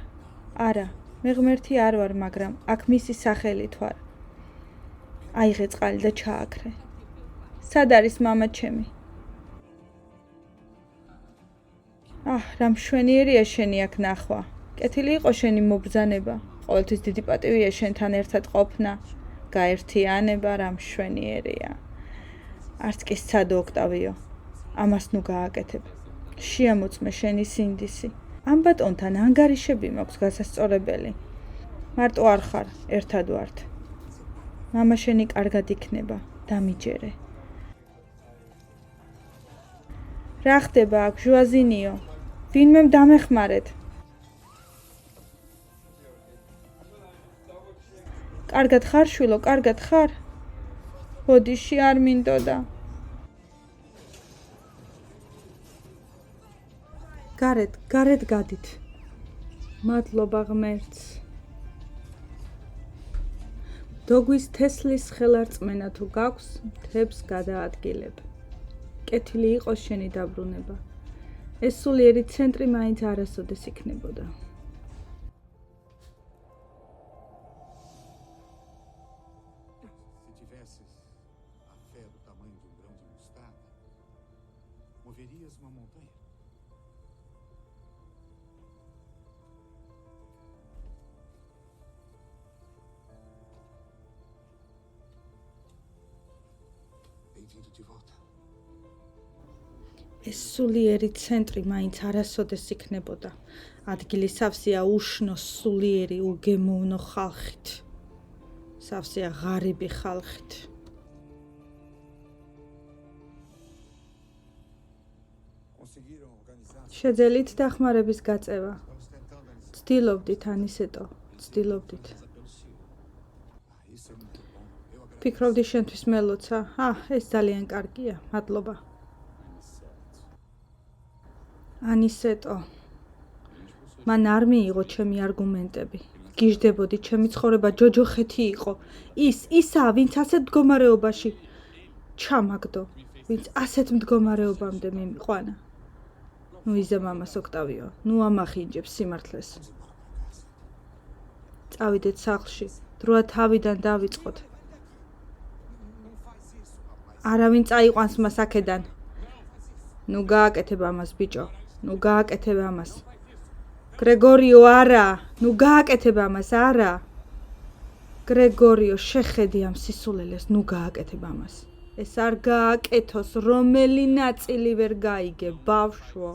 არა, მე ღმერთი არ ვარ, მაგრამ აქ მისი სახელით ვარ. აიღე წყალი და ჩააქრე. სად არის მამა ჩემი? რა მშვენიერია შენი აქ ნახვა. კეთილი იყო შენი მობრძანება. ყოველთვის დიდი პატივია შენთან ერთად ყოფნა. გაერთიანება რა მშვენიერია. არც კი სცადო ოქტავიო. ამას ნუ გააკეთებ. შეამოწმე შენი სინდისი. ამ ბატონთან ანგარიშები მაქვს გასასწორებელი. მარტო არ ხარ, ერთად ვართ. მამა შენი კარგად იქნება, დამიჯერე. რა ხდება აქ, ჟუაზინიო? ვინმე დამეხმარეთ. კარგად ხარ, შვილო, კარგად ხარ? ბოდიში არ მინდოდა. გარეთ გადით. მადლობა ღმერთს. დოგვის თესლის ხელარწმენა თუ გაქვს, მთებს გადაადგილებ. კეთილი იყოს შენი დაბრუნება. ეს სულიერი ცენტრი მაინც არასოდეს იქნებოდა. Se tivesses a fé do tamanho de grão de mostarda, moverias uma montanha. Bem-vindo de volta. ეს სულიერი ცენტრი მაინც არასოდეს იქნებოდა. ადგილი სავსეა უშნო, სულიერი, უგემოვნო ხალხით. სავსეა ღარიბი ხალხით. Conseguiram organizar? შეძელით დახმარების გაწევა. ცდილობდით ანისეტო, ცდილობდით. Isso é muito bom. Eu agradeço. ფიქრობდი შენთვის მელოცა? ეს ძალიან კარგია. მადლობა. ანისეტო. მან არ მიიღო ჩემი არგუმენტები. გიждდებოდი, ჩემი ცხოვრება ჯოჯოხეთი იყო. ისაა, ვინც ასეთ მდგომარეობაში ჩამაგდო, ვინც ასეთ მდგომარეობამდე მიმიყვანა. ნუ იზა მამას ოქტავიო, ნუ ამახინჯებს სიმართლეს. წავიდეთ სახლში, დროა თავიდან დავიწყოთ. არავინ წაიყვანს მას აქედან. ნუ გააკეთებ ამას, ბიჭო, ნუ გააკეთებ ამას. გრეგორიო, არა, ნუ გააკეთებ ამას, არა. გრეგორიო, შეხედი ამ სისულელეს, ნუ გააკეთებ ამას. ეს არ გააკეთოს, რომელი ნაწილი ვერ გაიგე, ბავშვო.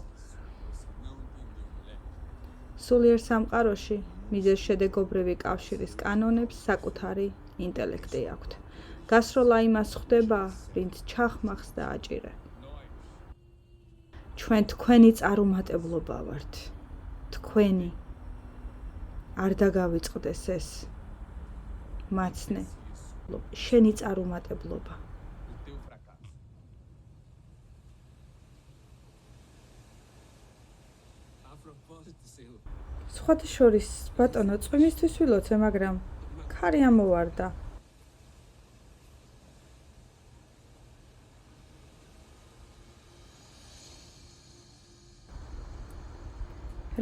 სულიერ სამყაროში მიზეზშედეგობრივი კავშირის კანონებს საკუთარი ინტელექტი აქვთ. გასროლა იმას ხვდება, ვინც ჩახმახს და აჭირე. ჩვენ თქვენი წარუმატებლობა ვართ. თქვენი. არ დაგავიწყდეს ეს. მაცნე. შენი წარუმატებლობა. სხვათა შორის, ბატონო, წვიმისთვის ვილოცე, მაგრამ ქარი ამოვარდა.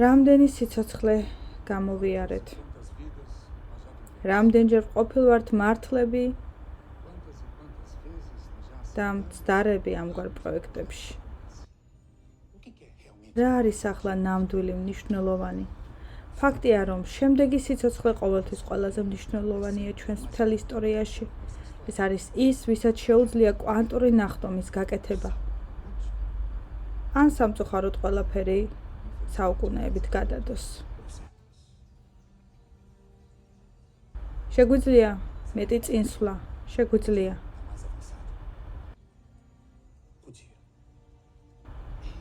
რამდენი სიცოცხლე გამოვიარეთ. რამდენჯერ ყოფილვართ მართლები და მცდარები ამგვარ პროექტებში. რა არის ახლა ნამდვილი მნიშვნელოვანი? ფაქტია, რომ შემდეგი სიცოცხლე ყოველთვის ყველაზე მნიშვნელოვანია ჩვენს მთელ ისტორიაში. ეს არის ის, ვისაც შეუძლია კვანტური ნახტომის გაკეთება. ან სამწუხაროდ ყველაფერი საუკუნეებით გადადოს. შეგვიძლია მეტი წინსვლა, შეგვიძლია.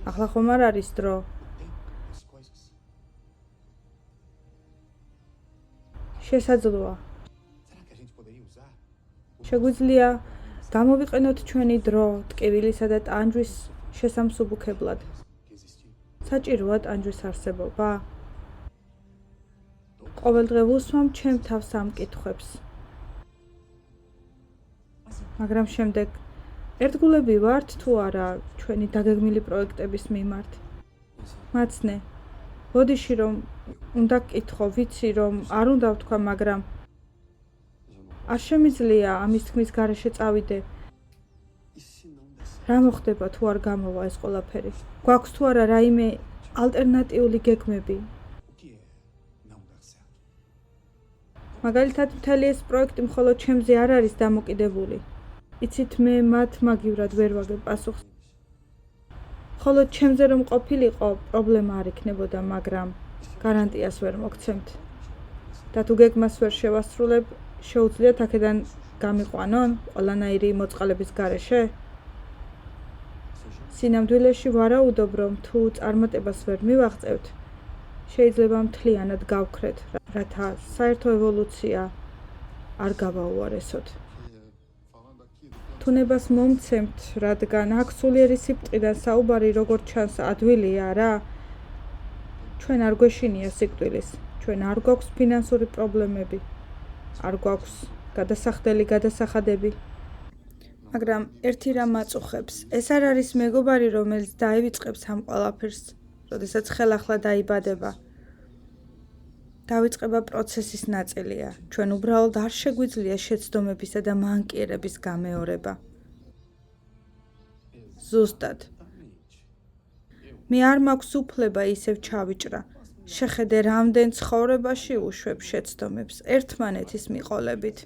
ახლა ხომ არ არის დრო? შესაძლოა. შეგვიძლია გამოვიყენოთ ჩვენი დრო ტკივილისა და ტანჯვის შესამსუბუქებლად. საჭიროა ტანჯვის არსებობა? ყოველდღე ვუსვამ ჩემ თავს ამ კითხვებს. მაგრამ შემდეგ ერთგულები ვართ თუ არა ჩვენი დაგეგმილი პროექტების მიმართ? მაცნე, ბოდიში რომ უნდა გკითხო, ვიცი რომ არ უნდა ვთქვა, მაგრამ არ შემიძლია ამის თქმის გარეშე წავიდე. რა მოხდება თუ არ გამოვა ეს ყველაფერი? გვაქვს თუ არა რაიმე ალტერნატიული გეგმები? მაგალითად, მთელი ეს პროექტი მხოლოდ ჩემზე არ არის დამოკიდებული. იცით, მე მათ მაგივრად ვერ ვაგებ პასუხს. მხოლოდ ჩემზე რომ ყოფილიყო, პრობლემა არ იქნებოდა, მაგრამ გარანტიას ვერ მოგცემთ. და თუ გეგმას ვერ შევასრულებ, შეუძლიათ აქედან გამიყვანონ ყველანაირი მოწყალების გარეშე? სინამდვილეში ვარაუდობ, რომ თუ წარმატებას ვერ მივაღწევთ, შეიძლება მთლიანად გავქრეთ, რათა საერთო ევოლუცია არ გავაუარესოთ. თუნებას მომცემთ, რადგან აქ სულიერი სიბრტყიდან საუბარი როგორც ჩანს ადვილია რა? ჩვენ არ გვეშინია სიკვდილის, ჩვენ არ გვაქვს ფინანსური პრობლემები, არ გვაქვს გადასახდელი გადასახადები. მაგრამ ერთი რამ აწუხებს, ეს არ არის მეგობარი, რომელიც დაივიწყებს ამ ყველაფერს, როდესაც ხელახლა დაიბადება. დავიწყება პროცესის ნაწილია. ჩვენ უბრალოდ არ შეგვიძლია შეცდომებისა და მანკიერების გამეორება. ზუსტად. მე არ მაქვს უფლება ისევ ჩავიჭრა. შეხედე, რამდენ ცხოვრებაში უშვებ შეცდომებს ერთმანეთის მიყოლებით.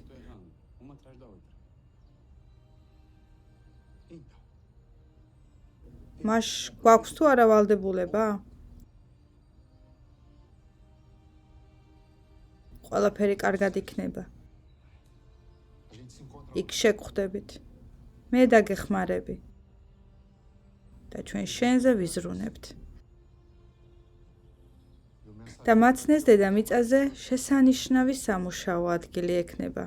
მას გვაქვს თუ არა ვალდებულება? ყველაფერი კარგად იქნება. იქ შეგხვდებით. მე დაგეხმარები. და ჩვენ შენზე ვიზრუნებთ. და მაცნეს დედამიწაზე შესანიშნავი სამუშაო ადგილი ექნება.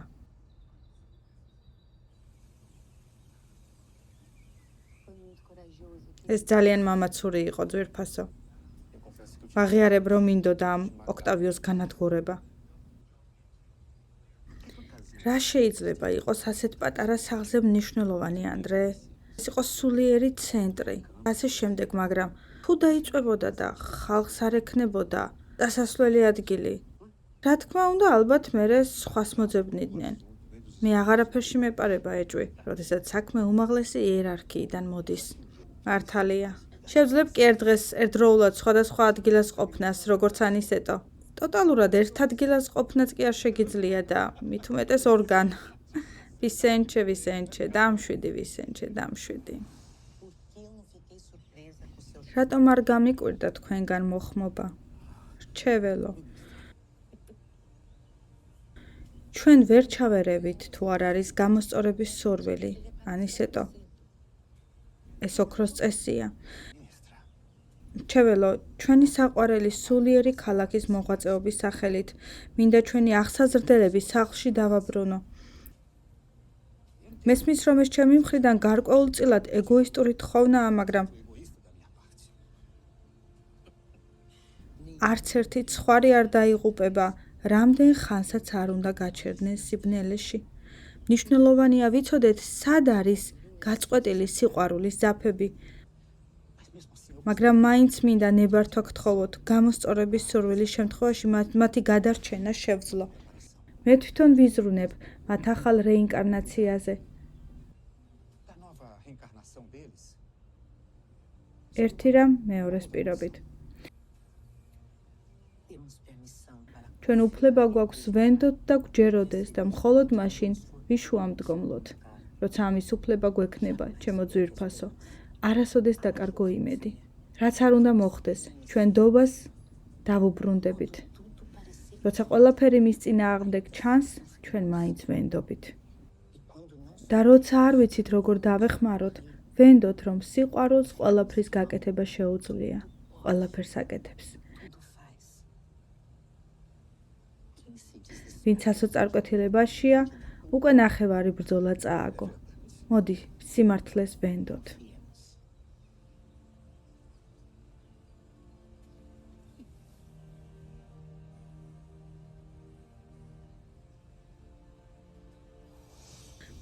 ეს ძალიან მამაცური იყო ძვირფასო. ვაღიარებ რომ მინდოდა ამ ოქტავიოს განადგურება. რა შეიძლება იყოს ასეთ პატარა სახლზე მნიშვნელოვანი ანდრე? ეს იყო სულიერი ცენტრი. ასე შემდეგ, მაგრამ თუ დაიწვებოდა და ხალხს არ ექნებოდა დასასვლელი ადგილი, რა თქმა უნდა, ალბათ მერე სხვას მოძებნიდნენ. მე აღარაფერში მეპარება ეჭვი, როდესაც საქმე უმაღლესი იერარქიიდან მოდის. მართალია. შევძლებ კი ერთ დღეს ერთდროულად სხვადასხვა ადგილას ყოფნას, როგორც ანისეტო. ტოტალურად ერთ ადგილას ყოფნაც კი არ შეგიძლია და მით უმეტეს ორგან. ვისენჩე, დამშვიდი, ვისენჩე, დამშვიდი. რატომ არ გამიკვირდა თქვენგან მოხმობა? რჩეველო. ჩვენ ვერ ჩავერევით თუ არ არის გამოსწორების სურვილი, ანისეტო. ეს ოქროს წესია. რჩეველო, ჩვენი საყვარელი სულიერი ქალაქის მოღვაწეობის სახელით მინდა ჩვენი აღსაზრდელები სახლში დავაბრუნო. მესმის რომ ეს ჩემი მხრიდან გარკვეულწილად ეგოისტური თხოვნაა, მაგრამ არც ერთი ცხვარი არ დაიღუპება, რამდენ ხანსაც არ უნდა გაჩერდნენ სიბნელეში. მნიშვნელოვანია ვიცოდეთ, სად არის გაწყვეტილი სიყვარულის ძაფები. მაგრამ მაინც მინდა ნებართვა გთხოვოთ, გამოსწორების სურვილის შემთხვევაში მათი გადარჩენა შევძლო. მე თვითონ ვიზრუნებ მათ ახალ რეინკარნაციაზე. Da nova reencarnação deles. ერთი რამ მეორეს პირობით. ჩვენ უფლება გვაქვს ვენდოთ და გვჯეროდეს და მხოლოდ მაშინ ვიშუამდგომლოთ. როცა ამის უფლება გვექნება, ჩემო ძვირფასო, არასოდეს დაკარგო იმედი. რაც არ უნდა მოხდეს, ჩვენ დობას დავუბრუნდებით. როცა ყველაფერი მის წინააღმდეგ ჩანს, ჩვენ მაინც ვენდობით. და როცა არ ვიცით როგორ დავეხმაროთ, ვენდოთ რომ სიყვარულს ყველაფრის გაკეთება შეუძლია. ყველაფერს აკეთებს. ვინც ასოწარკვეთილებაშია, უკვე ნახევარი ბრძოლა წააგო. მოდი, სიმართლეს ვენდოთ.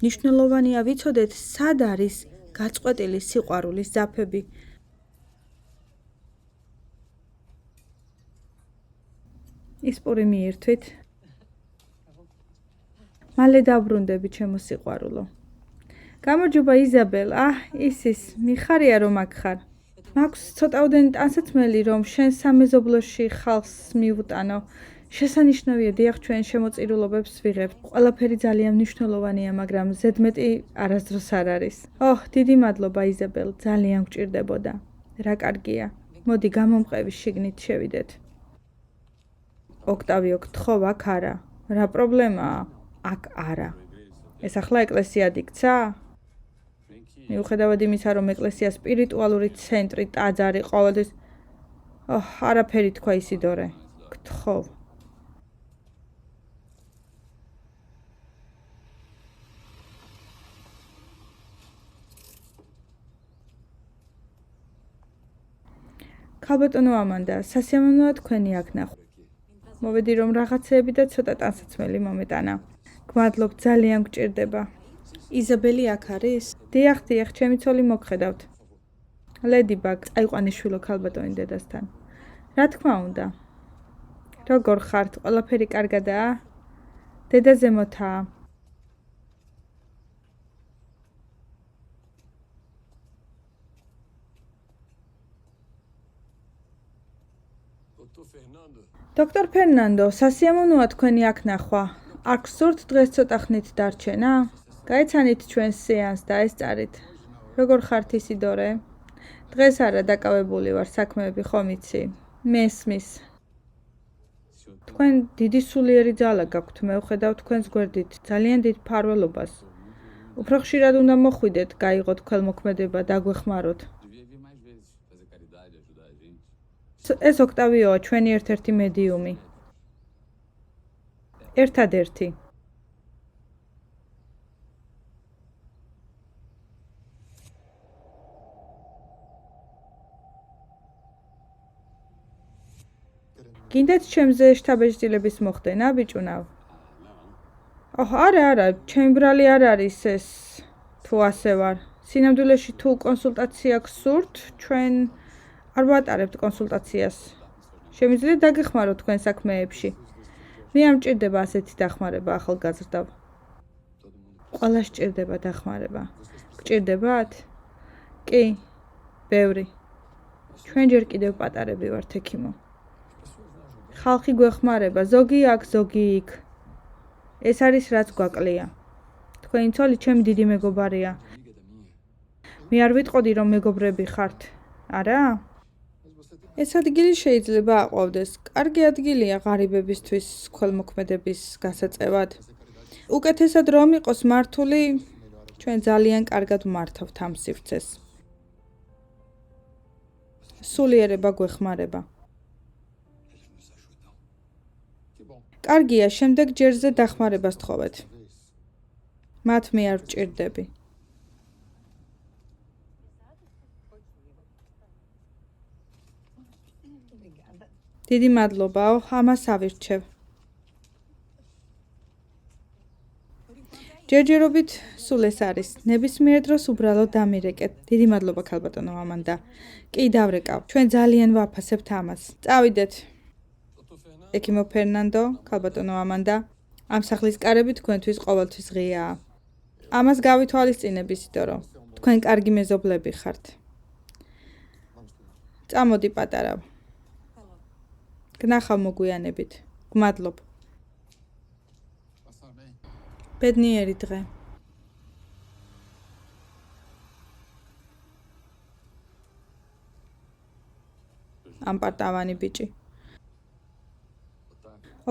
მნიშვნელოვანია ვიცოდეთ, სად არის გაწყვეტილი სიყვარულის ძაფები. ის პური მიირთვით. მალე დავბრუნდები ჩემო სიყვარულო. გამარჯობა იზაბელ, ისის, მიხარია რომ აქ ხარ. მაქვს ცოტაოდენი ტანსაცმელი რომ შენ სამეზობლოში ხალხს მიუტანო. შესანიშნავია, დიახ, ჩვენ შემოწირულობებს ვიღებთ. ყველაფერი ძალიან მნიშვნელოვანია, მაგრამ ზედმეტი არასდროს არ არის. დიდი მადლობა იზაბელ, ძალიან გვჭირდებოდა. რა კარგია. მოდი გამომყევი შიგნით შევიდეთ. ოქტავიო, გთხოვ, აქ არა. რა პრობლემაა? აქ არა. ეს ახლა ეკლესიად იქცა? მიუხედავად იმისა, რომ ეკლესია სპირიტუალური ცენტრი, ტაძარი ყოველთვის. არაფერი თქვა ისიდორე. გთხოვ. ქალბატონო ამანდა, სასიამოვნოა თქვენი აქ ნახვა. მოვედი რომ რაღაცეები და ცოტა ტანსაცმელი მომეტანა. გმადლობ, ძალიან გჭირდება. იზაბელი აქ არის? დიახ, ჩემი ცოლი მოგხედავთ. ლედი ბაგ, წაიყვანიშვილო ქალბატონი დედასთან. რა თქმა უნდა. როგორ ხართ? ყველაფერი კარგადაა? დედა ზემოთაა. დოქტორ ფერნანდო, სასიამოვნოა თქვენი აქ ნახვა. არ გსურთ დღეს ცოტა ხნით დარჩენა? გაეცანით ჩვენს სეანსს და ესწარით. როგორ ხართ ისიდორე? დღეს არა დაკავებული ვარ საქმეები ხომ იცი? მესმის. თქვენ დიდი სულიერი ძალა გაქვთ, მე ვხედავ თქვენს გვერდით ძალიან დიდ მფარველობას. უფრო ხშირად უნდა მოხვიდეთ, გაიღოთ ქველმოქმედება, დაგვეხმაროთ. ეს ოქტავიოა, ჩვენი ერთ-ერთი მედიუმი. ერთადერთი. გინდათ ჩემზე შთაბეჭდილების მოხდენა, ბიჭუნავ? არა, ჩემი ბრალი არ არის ეს, თუ ასე ვარ. სინამდვილეში თუ კონსულტაცია გსურთ, ჩვენ არ ვატარებთ კონსულტაციას. შემიძლია დაგეხმაროთ თქვენ საქმეებში. მე არ მჭირდება ასეთი დახმარება ახალგაზრდავ. ყველა სჭირდება დახმარება. გჭირდებათ? კი, ბევრი. ჩვენ ჯერ კიდევ პატარები ვართ ექიმო. ხალხი გვეხმარება, ზოგი აქ, ზოგი იქ. ეს არის რაც გვაკლია. თქვენი ცოლი ჩემი დიდი მეგობარია. მე არ ვიტყოდი რომ მეგობრები ხართ, არა? ეს ადგილი შეიძლება აყვავდეს. კარგი ადგილია ღარიბებისთვის ქველმოქმედების გასაწევად. უკეთესად რომ იყოს მართული, ჩვენ ძალიან კარგად ვმართავთ ამ სივრცეს. სულიერება გვეხმარება. კარგია, შემდეგ ჯერზე დახმარებას თხოვეთ. მათ მე არ ვჭირდები. დიდი მადლობაო, ამას ავირჩევ. ჯერჯერობით სულ ეს არის. ნებისმიერ დროს უბრალოდ დამირეკეთ. დიდი მადლობა ქალბატონო ამანდა. კი დავრეკავ. ჩვენ ძალიან ვაფასებთ ამას. წავიდეთ. ექიმო ფერნანდო, ქალბატონო ამანდა. ამ სახლის კარები თქვენთვის ყოველთვის ღიაა. ამას გავითვალისწინებ ისიტორო. თქვენ კარგი მეზობლები ხართ. წამოდი პატარავ. გნახავ მოგვიანებით. გმადლობ. ბედნიერი დღე. ამპარტავანი ბიჭი.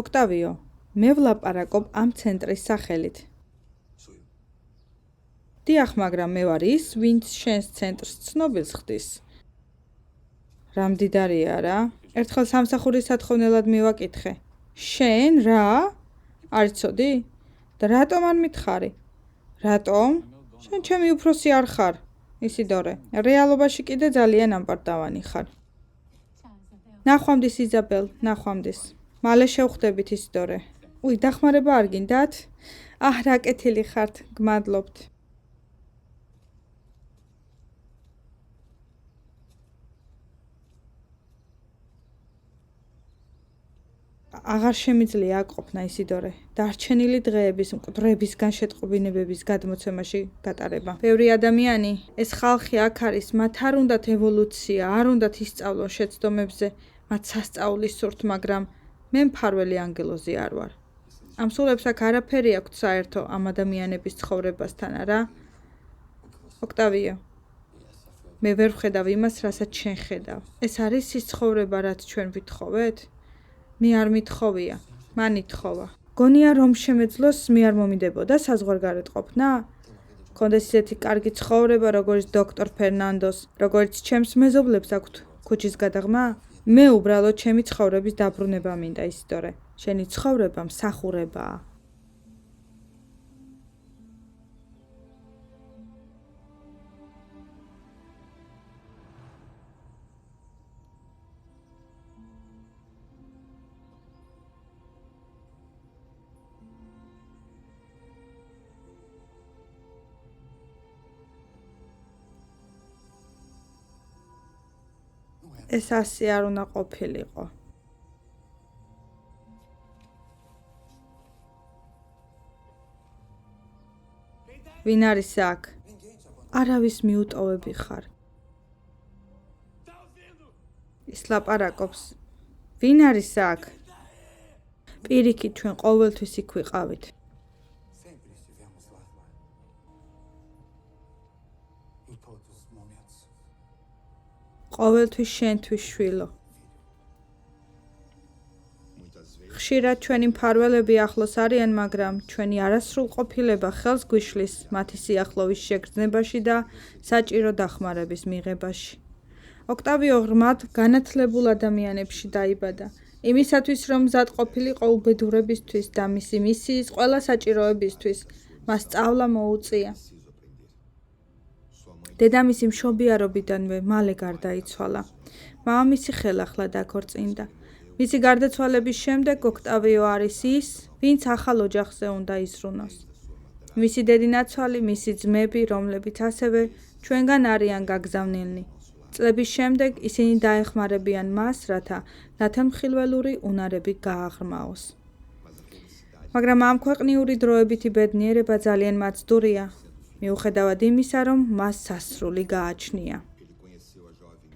ოქტავიო, მე ვლაპარაკობ ამ ცენტრის სახელით. დიახ, მაგრამ მე ვარ ის, ვინც შენს ცენტრს ცნობილს ხდის. რამდიდარია რა? ერთხელ სამსახურის სათხოვნელად მივაკითხე. შენ რა? არ იცოდი? და რატომ არ მითხარი? რატომ? შენ ჩემი უფროსი არ ხარ, ისიდორე. რეალობაში კიდე ძალიან ამპარტავანი ხარ. ნახვამდის იზაბელ, ნახვამდის. მალე შევხვდებით ისიდორე. უი, დახმარება არ გინდათ? რა კეთილი ხართ, გმადლობთ. აღარ შემიძლია აკყოფნა ისიდორე. დარჩენილი დღეების მკვდრებისგან შეტყობინებების გადმოცემაში გატარება. ბევრი ადამიანი, ეს ხალხი აქ არის, მათ არ უნდათ ევოლუცია, არ უნდათ ისწავლონ შეცდომებზე, მათ სასწაული სურთ, მაგრამ მე მფარველი ანგელოზი არ ვარ. ამ სულებს აქ არაფერი აქვთ საერთო ამ ადამიანების ცხოვრებასთან, არა? ოქტავიო, მე ვერ ვხედავ იმას, რასაც შენ ხედავ. ეს არის ის ცხოვრება, რაც ჩვენ ვითხოვეთ? მე არ მithოვია, მან ითხოვა. გონია რომ შემეძლოს მე არ მომიდებოდა საზღვარგარეთ ყოფნა? კონდეს ისეთი კარგი ცხოვრება, როგორც დოქტორ ფერნანდოს, როგორც ჩემს მეზობლებს აქვთ ქუჩის გადაღმა? მე უბრალოდ ჩემი ცხოვრების დაბრუნება მინდა ისტორე. შენი ცხოვრება მსახურებაა. ეს ასე არ უნდა ყოფილიყო. ვინ არის აქ? არავის მიუტოვები ხარ. ის ლაპარაკობს. ვინ არის აქ? პირიქით ჩვენ ყოველთვის იქ ვიყავით. Sempre estivemos lá. Em todos os momentos. ყოველთვის შენთვის შვილო. ხშირად ჩვენი მფარველები ახლოს არიან, მაგრამ ჩვენი არასრულყოფილება ხელს გვიშლის მათი სიახლოვის შეგრძნებაში და საჭირო დახმარების მიღებაში. ოქტავიო ღრმად განათლებულ ადამიანებში დაიბადა. იმისათვის, რომ მზად ყოფილიყო უბედურებისთვის და მისი მისიის ყველა საჭიროებისთვის, მას სწავლა მოუწია. დედამისი მშობიარობიდანვე მალე გარდაიცვალა. მამამისი ხელახლა დაქორწინდა. მისი გარდაცვალების შემდეგ ოქტავიო არის ის, ვინც ახალ ოჯახზე უნდა იზრუნოს. მისი დედინაცვალი, მისი ძმები, რომლებიც ასევე ჩვენგან არიან გაგზავნილნი. წლების შემდეგ ისინი დაეხმარებიან მას, რათა ნათელმხილველური უნარები გააღრმაოს. მაგრამ ამ ქვეყნიური დროებითი ბედნიერება ძალიან მაცდურია, მიუხედავად იმისა, რომ მას სასრული გააჩნია.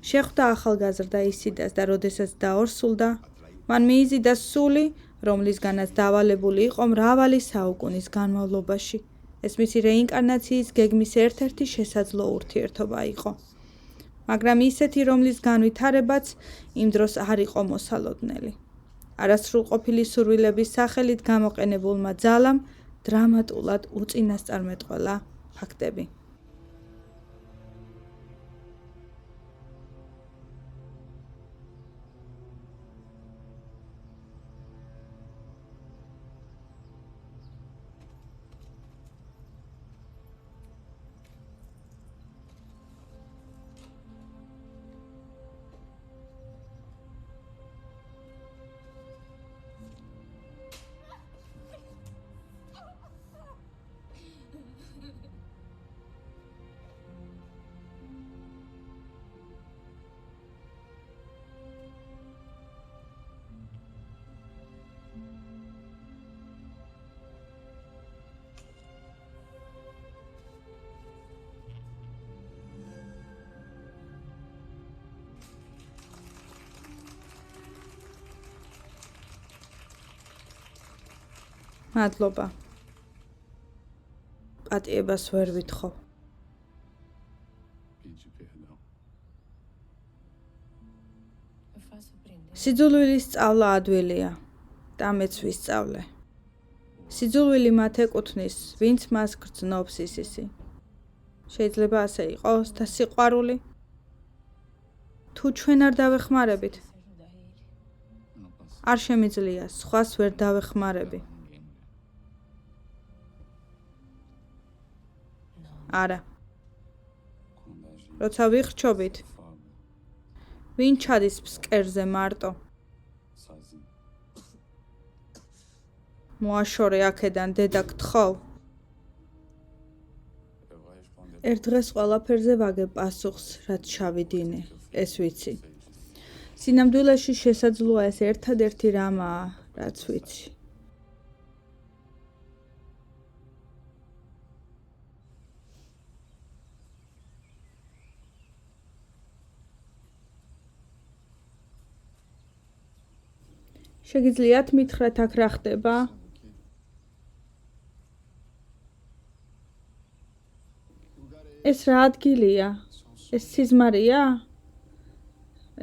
შეხვდა ახალგაზრდა ისიდას და როდესაც დაორსულდა, მან მიიზიდა სული, რომლისგანაც დავალებული იყო მრავალი საუკუნის განმავლობაში. ეს მისი რეინკარნაციის გეგმის ერთ-ერთი შესაძლო ურთიერთობა იყო. მაგრამ ისეთი, რომლის განვითარებაც იმ დროს არ იყო მოსალოდნელი. არასრულყოფილი სურვილების სახელით გამოყენებულმა ძალამ დრამატულად უწინასწარმეტყველა ფაქტები. მადლობა. პატიებას ვერ ვითხოვ. Pede perdão. Eu faço aprender. სიძულვილის სწავლა ადვილია და მეც ვისწავლე. სიძულვილი მათ ეკუთვნის, ვინც მას გრძნობს ისისი. შეიძლება ასე იყოს და სიყვარული? თუ ჩვენ არ დავეხმარებით, Você ajudar ele. Não posso არ შემიძლია სხვას ვერ დავეხმარები. ninguém. არა, Quando a gente როცა ვიხრჩობით, fogo ვინ ჩადის ფსკერზე მარტო? sozinho. მოაშორე აქედან დედა გთხოვ. Eu vou responder ერთ დღეს ყველაფერზე ვაგებ პასუხს, რაც ჩავიდინე, ეს ვიცი. სინამდვილეში შესაძლოა ეს ერთადერთი რამაა, რაც ვიცი. შეგიძლიათ მითხრათ აქ რა ხდება? ეს რა ადგილია? ეს სიზმარია?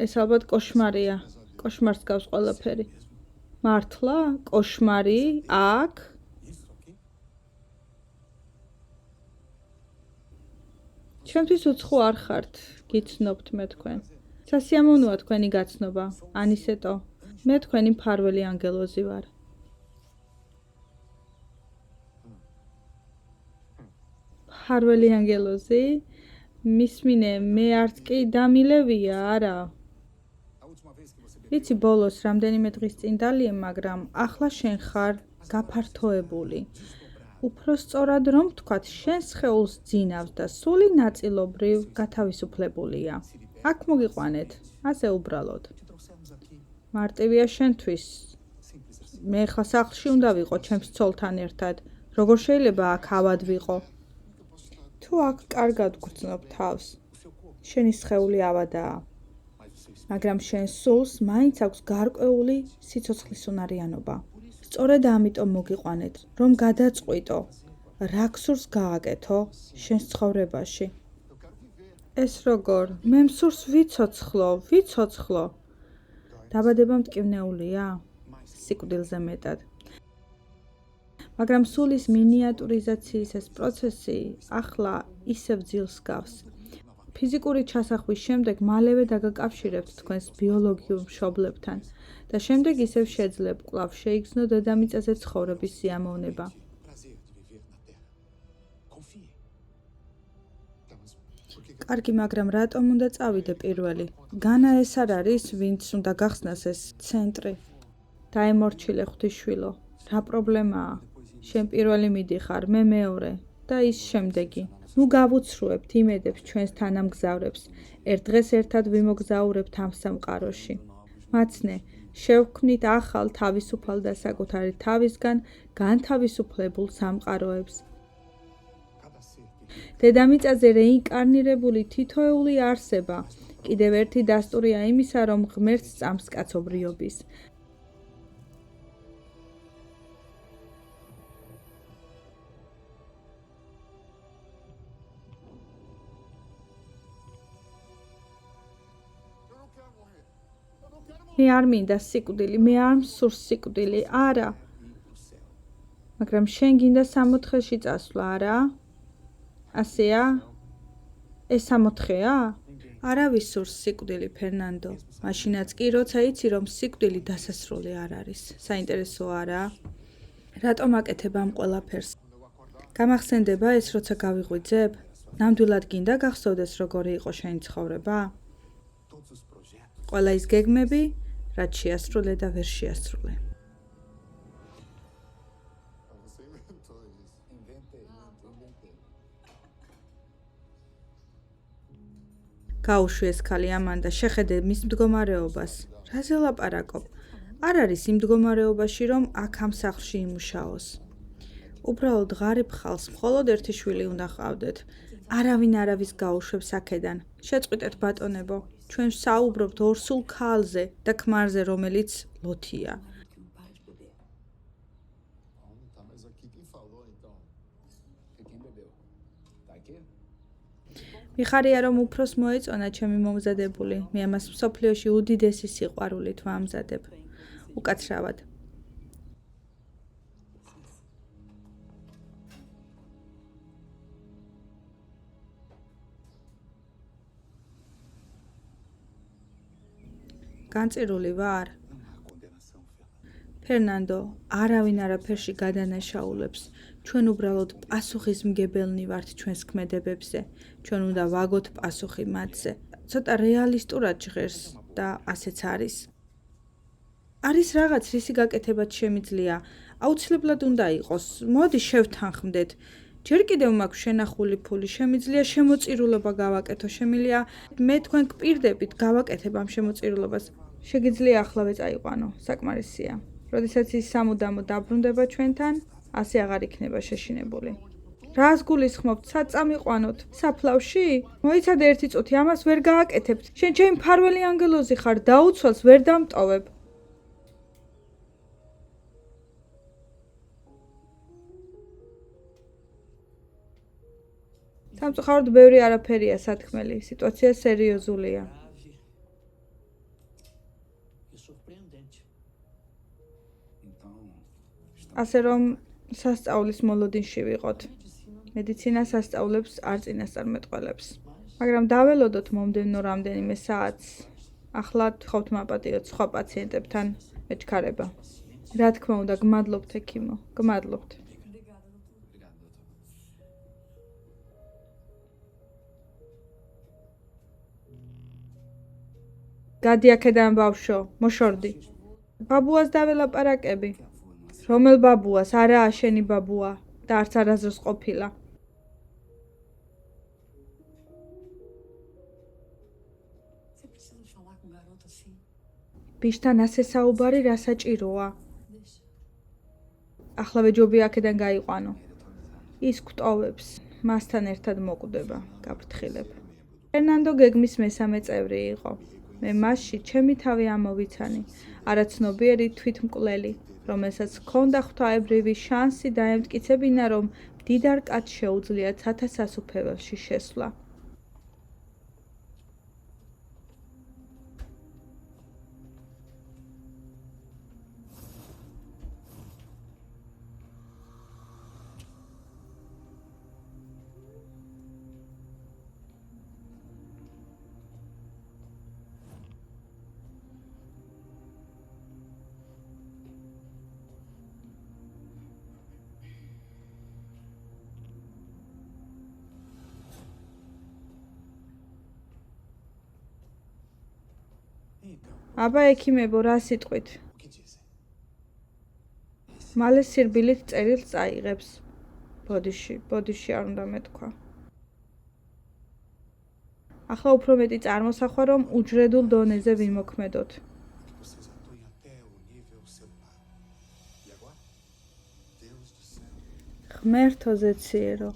ეს ალბათ კოშმარია. კოშმარს გავს ყველაფერი. მართლა? კოშმარი? აქ? ჩემთვის უცხო არ ხართ, გიცნობთ მე თქვენ. სასიამოვნოა თქვენი გაცნობა, ანისეტო. მე თქვენი მფარველი ანგელოზი ვარ. მფარველი ანგელოზი? მისმინე, მე არც კი დამილევია, არა. A última vez que você bebeu, ვიცი ბოლოს რამდენიმე დღის წინ დალიე, მაგრამ ახლა შენ ხარ გაფართოებული. უფრო სწორად რომ ვთქვათ, შენ სხეულს ძინავს და სული ნაწილობრივ გათავისუფლებულია. აქ მოგიყვანეთ, ასე უბრალოდ. te trouxemos aqui მარტივია შენთვის. simples assim. მე ხა სახლში უნდა ვიყო ჩემს ცოლთან ერთად. როგორ შეიძლება აქ ავად ვიყო? თუ აქ კარგად გრძნობ თავს, შენი სხეული ავადაა. Mas o seu espírito მაგრამ შენ სულს მაინც აქვს გარკვეული სიცოცხლის უნარიანობა. სწორედ ამიტომ მოგიყვანეთ, რომ გადაწყვიტო, რა გსურს გააკეთო შენს ცხოვრებაში. ეს როგორ? მე მსურს ვიცოცხლო. დაბადება მტკივნეულია? სიკვდილზე მეტად. მაგრამ სულის მინიატურიზაციის ეს პროცესი ახლა ისევ ძილს გავს. ფიზიკური ჩასახვის შემდეგ მალევე დაგაკავშირებთ თქვენს ბიოლოგიურ მშობლებთან და შემდეგ ისევ შეძლებ კვლავ შეიგრძნო დედამიწაზე ცხოვრების სიამოვნება. prazer de viver na Terra. Confie. Tá, mas por que კარგი, მაგრამ რატომ უნდა წავიდე პირველი? განა ეს არ არის, ვინც უნდა გახსნას ეს ცენტრი. დაემორჩილე ღვთისშვილო. რა პრობლემაა? შენ პირველი მიდიხარ, მე მეორე და ის შემდეგი. ნუ გავუცრუებთ იმედებს ჩვენს თანამგზავრებს. ერთ დღეს ერთად ვიმოგზაურებთ ამ სამყაროში. მაცნე, შევქმნით ახალ თავისუფალ და საკუთარი თავისგან განთავისუფლებულ სამყაროებს. დედამიწაზე რეინკარნირებული თითოეული არსება კიდევ ერთი დასტურია იმისა, რომ ღმერთს წამს კაცობრიობის. მე არ მინდა სიკვდილი, მე არ მსურს სიკვდილი, არა. მაგრამ შენ გინდა 64-ში წასვლა, არა? ასეა? ეს 64-ია? არავის სურს სიკვდილი, ფერნანდო. მაშინაც კი, როცა იცი, რომ სიკვდილი დასასრული არ არის. საინტერესოა, არა? რატომ აკეთებ ამ ყველაფერს? გამახსენდება ეს, როცა გავიღვიძებ? ნამდვილად გინდა გახსოვდეს, როგორი იყო შენი ცხოვრება? ყველა ის გეგმები, რაც შეასრულე და ვერ შეასრულე. გაუშვი ეს ქალი ამანდა, შეხედე მის მდგომარეობას. რაზე ლაპარაკობ? არ არის იმ მდგომარეობაში, რომ აქ ამ სახლში იმუშაოს. უბრალოდ ღარიბ ხალხს მხოლოდ ერთი შვილი უნდა ჰყავდეთ. არავინ არავის გაუშვებს აქედან. შეწყვიტეთ ბატონებო. ჩვენ საუბრობთ ორ სულ ქალზე და ქმარზე, რომელიც ლოთია. მიხარია, რომ უფროს მოეწონა ჩემი მომზადებული. მე ამას მსოფლიოში უდიდესი სიყვარულით ვამზადებ. უკაცრავად. განწირული ვარ? ფერნანდო, არავინ არაფერში გადანაშაულებს. ჩვენ უბრალოდ პასუხისმგებელნი ვართ ჩვენს ქმედებებზე. ჩვენ უნდა ვაგოთ პასუხი მათზე. ცოტა რეალისტურად ჟღერს და ასეც არის. არის რაღაც, რისი გაკეთებაც შემიძლია. აუცილებლად უნდა იყოს. მოდი შევთანხმდეთ. ჯერ კიდევ მაქვს შენახული ფული, შემიძლია შემოწირულობა გავაკეთო, შემიძლია მე თქვენ გპირდებით გავაკეთებ ამ შემოწირულობას. შეგიძლიაახლავე წაიყვანო, საკმარისია. როდესაც ის სამუდამოდ დაბრუნდება ჩვენთან, ასე აღარ იქნება შეშინებული. რას გულისხმობთ, სად წამიყვანოთ? საფლავში? მოიცადე ერთი წუთი, ამას ვერ გააკეთებთ. შენ ჩემი მფარველი ანგელოზი ხარ, დაუცველს ვერ დამტოვებ. სამწუხაროდ ბევრი არაფერია სათქმელი, სიტუაცია სერიოზულია. ასე რომ სასწaulis მოლოდინში ვიყოთ. მედიცინას ასწავლებს არ წინასწარმეტყველებს. მაგრამ დაველოდოთ მომდევნო რამდენიმე საათს. ახლა თხოვთ მაპატიოთ სხვა პაციენტებთან მეჩქარება. რა თქმა უნდა, გმადლობთ ექიმო, გმადლობთ. გადი აქედან ბავშვო, მოშორდი. ბაბუას დაველაპარაკები. რომელ ბაბუას? არაა შენი ბაბუა და არც არასდროს ყოფილა. ბიშთან ასე საუბარი რა საჭიროა? ახლა ვეჯობი აქედან გაიყვანო. ის გვტოვებს, მასთან ერთად მოკვდება, გაფრთხილებ. ფერნანდო გეგმის მესამე წევრი იყო. მე მასში ჩემი თავი ამოვიცანი, არაცნობიერი თვითმკვლელი, რომელსაც ჰქონდა ღვთაებრივი შანსი დაემტკიცებინა, რომ მდიდარ კაცს შეუძლია ცათა სასუფეველში შესვლა. აბა ექიმებო, რა სიტყვით? O que dizem? მალე სირბილით წერილს წაიღებს. ბოდიში არ უნდა მეთქვა. ახლა უფრო მეტი წარმოსახვა, რომ უჯრედულ დონეზე ვიმოქმედოთ. Vocês atuem até o nível celular. E agora? Deus do céu. ღმერთო ზეციერო,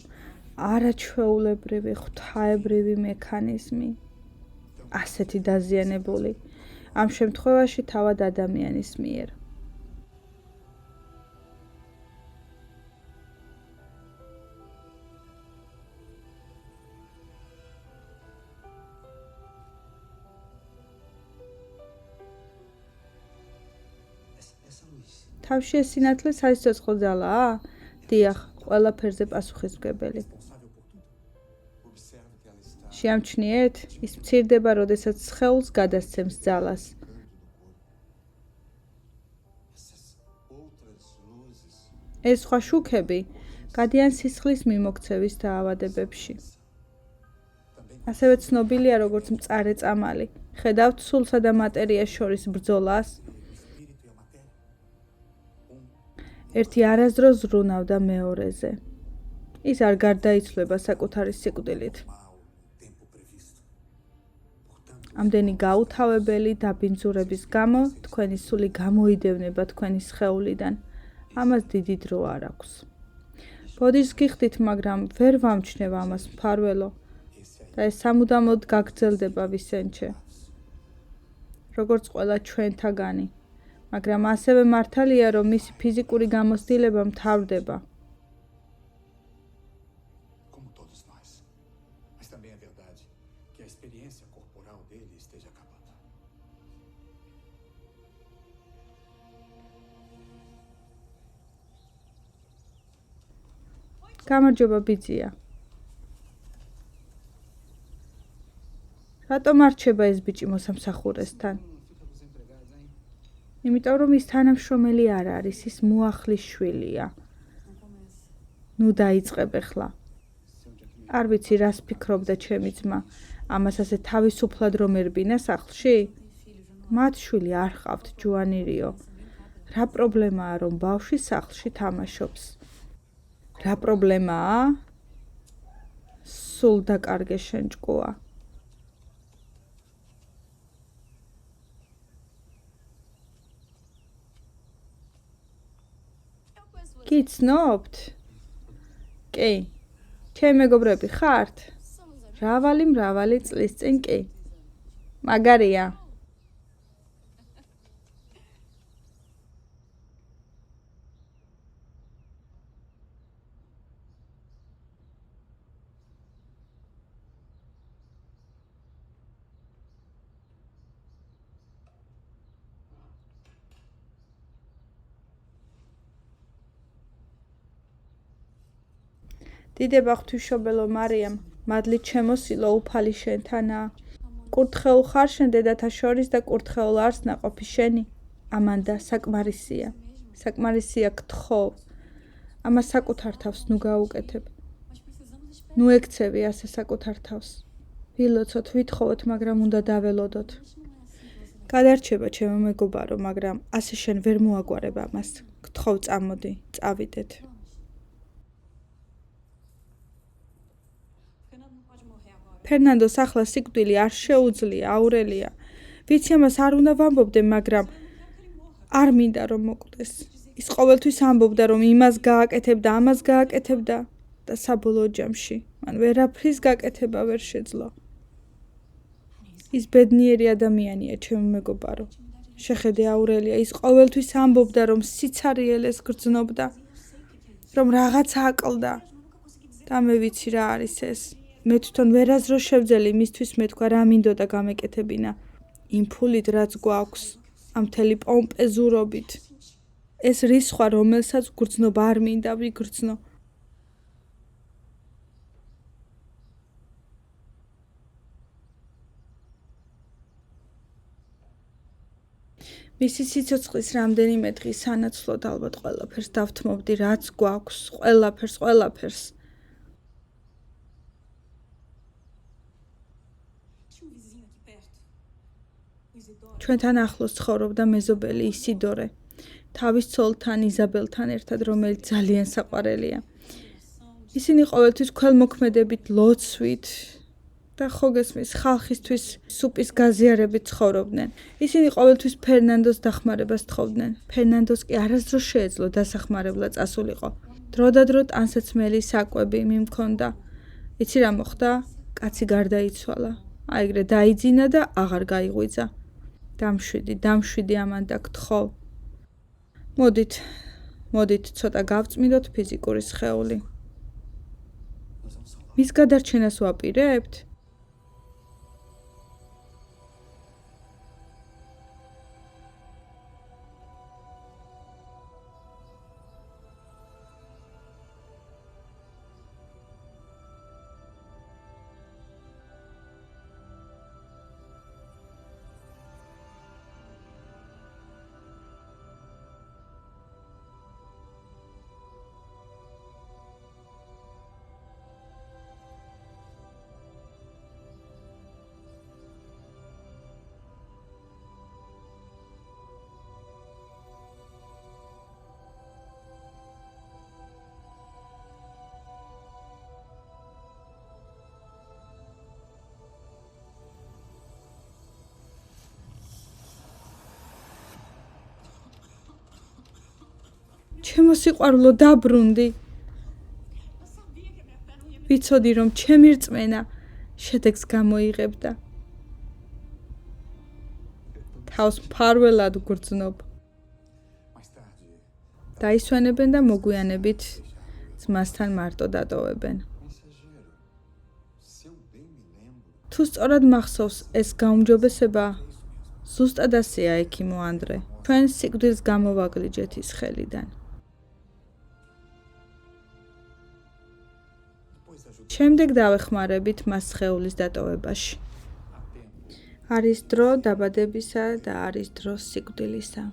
არაჩვეულებრივი, ღვთაებრივი მექანიზმი. ასეთი დაზიანებული. ამ შემთხვევაში თავად ადამიანის მიერ. Essa luz. თავში ეს სინათლე საიცოცხლო ძალაა? დიახ, ყველაფერზე პასუხისმგებელი. Responsável por tudo. Observe que ela está შეამჩნიეთ, ის მცირდება, როდესაც სხეულს გადასცემს ძალას. ficando no corpo. Essas outras luzes ეს სხვა შუქები გადიან სისხლის მიმოქცევის დაავადებებში. também ასევე ცნობილია როგორც მწარე წამალი. ხედავთ სულსა და მატერიას შორის ბრძოლას? o espírito e a matéria. ერთი არასდროს ზრუნავდა მეორეზე. ის არ გარდაიცვლება საკუთარი სიკვდილით. Mal no tempo previsto. Portanto, ამდენი გაუთავებელი დაბინძურების გამო თქვენი სული გამოიდევნება თქვენი სხეულიდან. ამას დიდი დრო არ აქვს. ბოდიშს გიხდით, მაგრამ ვერ ვამჩნევ ამას მფარველო და ეს სამუდამოდ გაგრძელდება ვისენჩე. როგორც ყველა ჩვენთაგანი, მაგრამ ასევე მართალია, რომ მისი ფიზიკური გამოცდილება მთავრდება. como todos nós. Mas também é verdade que a experiência corporal dele esteja acabando. გამარჯობა ბიძია. რატომ არ რჩება ეს ბიჭი მოსამსახურესთან? იმიტომ რომ ის თანამშრომელი არ არის, ის მოახლის შვილია. ნუ დაიწყებ ახლა. არ ვიცი რას ფიქრობდა ჩემი ძმა. ამას ასე თავისუფლად რომ ერბინა სახლში? მათ შვილი არ ჰყავთ ჯუანირიო. რა პრობლემაა რომ ბავშვი სახლში თამაშობს? რა პრობლემაა? სულ დაკარგე შენ ჭკუა. გიცნობთ? კი. ჩემი მეგობრები ხართ? მრავალი წლის წინ კი. მაგარია. დიდება ღვთისმშობელო მარიამ, მადლი ჩემოსილო უფალი შენთანაა. კურთხეულ ხარ შენ დედათა შორის და კურთხეულ არს ნაყოფი შენი. ამანდა საკმარისია. საკმარისია გთხოვ. ამას საკუთარ თავს ნუ გაუკეთებ. ნუ ექცევი ასე საკუთარ თავს. ვილოცოთ, ვითხოვოთ, მაგრამ უნდა დაველოდოთ. გადარჩება ჩემო მეგობარო, მაგრამ ასე შენ ვერ მოაგვარებ ამას. გთხოვ, წამოდი, წავიდეთ. ფერნანდოს ახლა სიკვდილი არ შეუძლია, აურელია. ვიცი ამას არ უნდა ვამბობდე, მაგრამ არ მინდა რომ მოკვდეს. ის ყოველთვის ამბობდა, რომ იმას გააკეთებდა, ამას გააკეთებდა და საბოლოო ჯამში მან ვერაფრის გაკეთება ვერ შეძლო. ის ბედნიერი ადამიანია, ჩემო მეგობარო. შეხედე აურელია, ის ყოველთვის ამბობდა, რომ სიცარიელეს გრძნობდა, რომ რაღაცა აკლდა. და მე ვიცი რა არის ეს. მე თვითონ ვერაზრო შევძელი მისთვის მეთქვა რა მინდოდა გამეკეთებინა. იმ ფულით რაც გვაქვს, ამ მთელი პომპეზურობით. ეს რისხვა, რომელსაც გრძნობა არ მინდა ვიგრძნო. მისი სიცოცხლის რამდენიმე დღის სანაცვლოდ ალბათ ყველაფერს დავთმობდი, რაც გვაქვს, ყველაფერს. ჩვენთან ახლოს ცხოვრობდა მეზობელი ისიდორე, თავის ცოლთან იზაბელთან ერთად, რომელიც ძალიან საყვარელია. ისინი ყოველთვის ქველმოქმედებით, ლოცვით და ხო გესმის, ხალხისთვის სუპის გაზიარებით ცხოვრობდნენ. ისინი ყოველთვის ფერნანდოს დახმარებას თხოვდნენ. ფერნანდოს კი არასდროს შეეძლო დასახმარებლად წასულიყო. დროდადრო ტანსაცმელი საკვები მიმქონდა. იცი რა მოხდა? კაცი გარდაიცვალა. აიგრე დაიძინა და აღარ გაიღვიძა. დამშვიდი ამან და გთხოვ. მოდით ცოტა გავწმინდოთ ფიზიკური სხეული. მის გადარჩენას ვაპირებთ? ჩემო სიყვარულო, დაბრუნდი. ვიცოდი რომ ჩემი რწმენა შედეგს გამოიღებდა. თავს მფარველად გრძნობ. დაისვენებენ და მოგვიანებით ძმასთან მარტო დატოვებენ. თუ სწორად მახსოვს ეს გაუმჯობესება, ზუსტად ასეა ექიმო ანდრე. ჩვენ სიკვდილს გამოვაგლიჯეთ ის ხელიდან. შემდეგ დავეხმარებით მას სხეულის დატოვებაში. არის დრო დაბადებისა და არის დრო სიკვდილისა.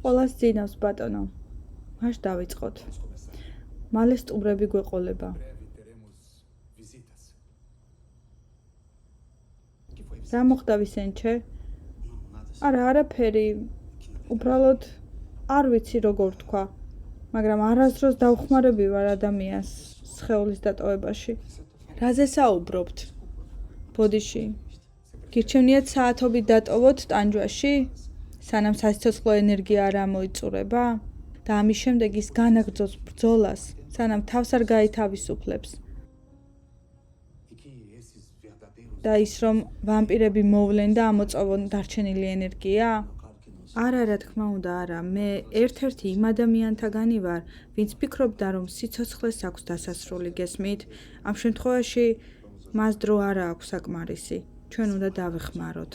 ყველას ძინავს ბატონო. მაშ დავიწყოთ. მალე სტუმრები გვეყოლება. რა მოხდა ვისენჩე? არაფერი. უბრალოდ არ ვიცი როგორ თქვა, მაგრამ არასდროს დავხმარები ვარ ადამიანს სხეულის დატოვებაში. რაზე საუბრობთ? ბოდიში. გირჩევნიათ საათობით დატოვოთ ტანჯვაში? სანამ სასიცოცხლო ენერგია არ ამოიწურება და ამის შემდეგ ის განაგრძობს ბრძოლას, სანამ თავს არ გაითავისუფლებს. და ის რომ ვამპირები მოვლენ და ამოწოვონ დარჩენილი ენერგია? არა, რა თქმა უნდა, არა. მე ერთ-ერთი იმ ადამიანთაგანი ვარ, ვინც ფიქრობდა, რომ სიცოცხლეს აქვს დასასრული, გესმით? ამ შემთხვევაში მას დრო არა აქვს საკმარისი. ჩვენ უნდა დავეხმაროთ.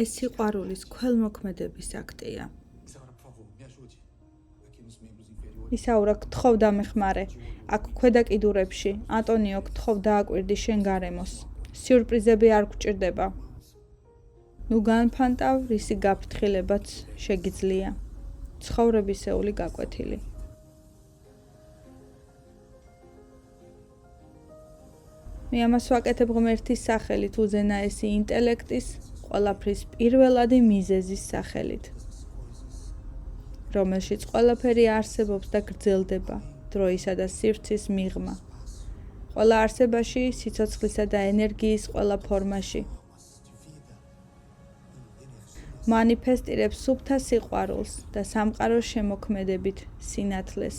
ეს სიყვარულის ქველმოქმედების აქტია. ისაურა, გთხოვ დამეხმარე. აქ ქვედა კიდურებში. ანტონიო, გთხოვ დააკვირდი შენ გარემოს. სიურპრიზები არ გვჭირდება. ნუ განფანტავ, რისი გაფრთხილებაც შეგიძლია. ცხოვრებისეული გაკვეთილი. მე ამას ვაკეთებ ღმერთის სახელით, უზენაესი ინტელექტის, ყველაფრის პირველადი მიზეზის სახელით, რომელშიც ყველაფერი არსებობს და გრძელდება დროისა და სივრცის მიღმა. ყველა არსებაში, სიცოცხლისა და ენერგიის ყველა ფორმაში. მანიფესტირებს სუფთა სიყვარულს და სამყაროს შემოქმედებით სინათლეს.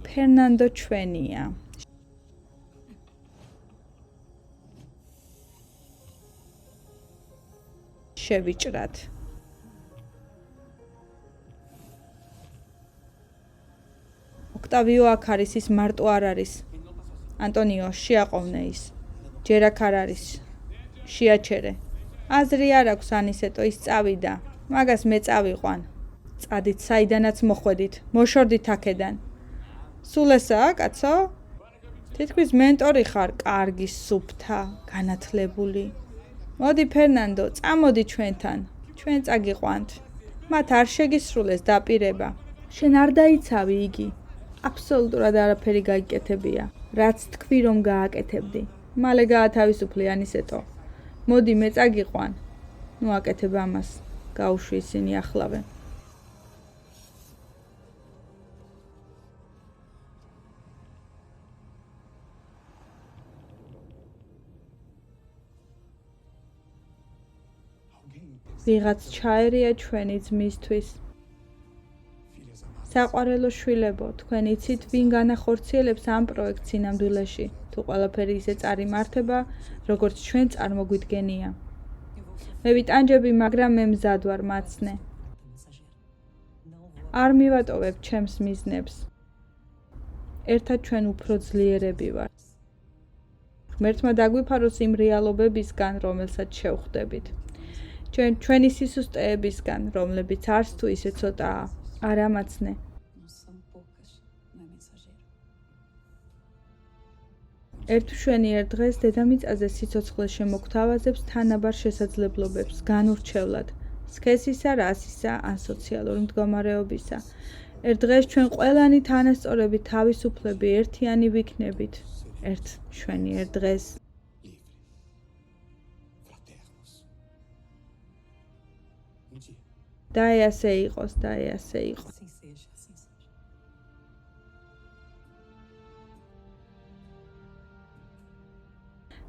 ფერნანდო ჩვენია. შევიჭრათ. ოქტავიო აქ არის, ის მარტო არ არის. ანტონიო, შეაყოვნე ის. ჯერ აქ არ არის. შეაჩერე. აზრი არ აქვს ანისეტო, ის წავიდა. მაგას მე წავიყვან. წადით საიდანაც მოხვედით, მოშორდით აქედან. სულ ესაა, კაცო? თითქმის მენტორი ხარ, კარგი სუფთა, განათლებული. მოდი ფერნანდო, წამოდი ჩვენთან. ჩვენ წაგიყვანთ. მათ არ შეგისრულეს დაპირება. შენ არ დაიცავი იგი. აბსოლუტურად არაფერი გაიკეთებია. რაც თქვი რომ გააკეთებდი. მალე გაათავისუფლე ანისეტო. მოდი მე წაგიყვან. ნუ აკეთებ ამას. გაუშვი ისინი ახლავე. ვიღაც ჩაერია ჩვენი ძმისთვის. საყვარელო შვილებო, თქვენ იცით, ვინ განახორციელებს ამ პროექტს სინამდვილეში, თუ ყველაფერი ისე წარიმართება, როგორც ჩვენ წარმოგვიდგენია. მე ვიტანჯები, მაგრამ მე მზად ვარ მაცნე. არ მივატოვებ ჩემს მიზნებს. ერთად ჩვენ უფრო ძლიერები ვართ. ღმერთმა დაგვიფაროს იმ რეალობებისგან, რომელსაც შევხვდებით. ჩვენი სისუსტეებისგან, რომლებიც არც თუ ისე ცოტაა. არა მაცნე. ერთშვენიერ დღეს დედამიწაზე სიცოცხლე შემოგთავაზებს თანაბარ შესაძლებლობებს განურჩევლად, სქესისა, რასისა, ან სოციალური მდგომარეობისა. ერთ დღეს ჩვენ ყველანი თანასწორები თავისუფლები ერთიანი ვიქნებით. ერთშვენიერ დღეს. და ასე იყოს, და ასე იყოს. Assim seja, assim seja.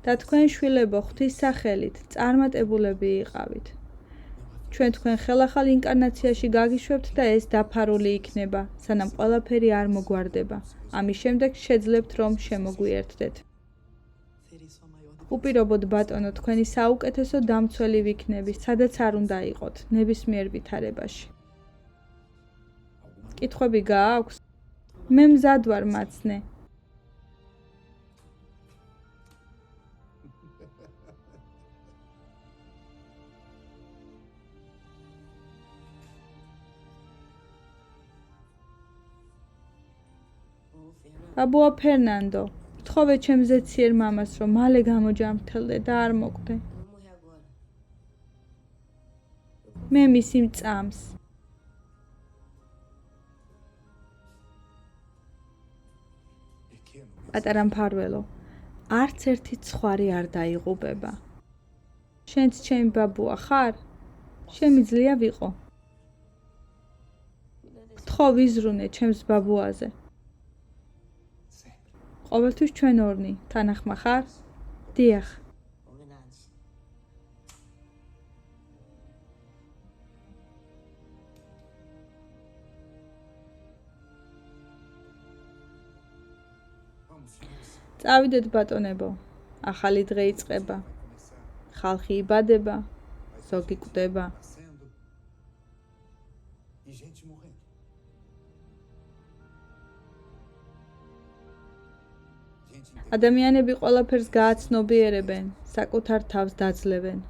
და თქვენ შვილებო ღვთის სახელით წარმატებულები იყავით. ჩვენ თქვენ ხელახალ ინკარნაციაში გაგიშვებთ და ეს დაფარული იქნება, სანამ ყველაფერი არ მოგვარდება. ამის შემდეგ შეძლებთ რომ შემოგვიერთდეთ. უპირობოდ ბატონო, თქვენი საუკეთესო დამცველი ვიქნები, სადაც არ უნდა იყოთ, ნებისმიერ ვითარებაში. კითხვები გააქვს? მე მზად ვარ მაცნე. ბაბუა ფერნანდო, თხოვე ჩემზე ციერ მამას, რომ მალე გამოჯამრთელდე და არ მოკვდე. მე მისი მწამს. პატარა მფარველო, არც ერთი ცხვარი არ დაიღუპება. შენც ჩემი ბაბუა ხარ? შემიძლია ვიყო. გთხოვ ვიზრუნე ჩემს ბაბუაზე. ყოველთვის ჩვენ ორნი, თანახმა ხარ? დიახ. წავიდეთ ბატონებო, ახალი დღე იწყება. ხალხი იბადება, ზოგი კვდება. ადამიანები ყველაფერს გააცნობიერებენ, საკუთარ თავს დაძლევენ.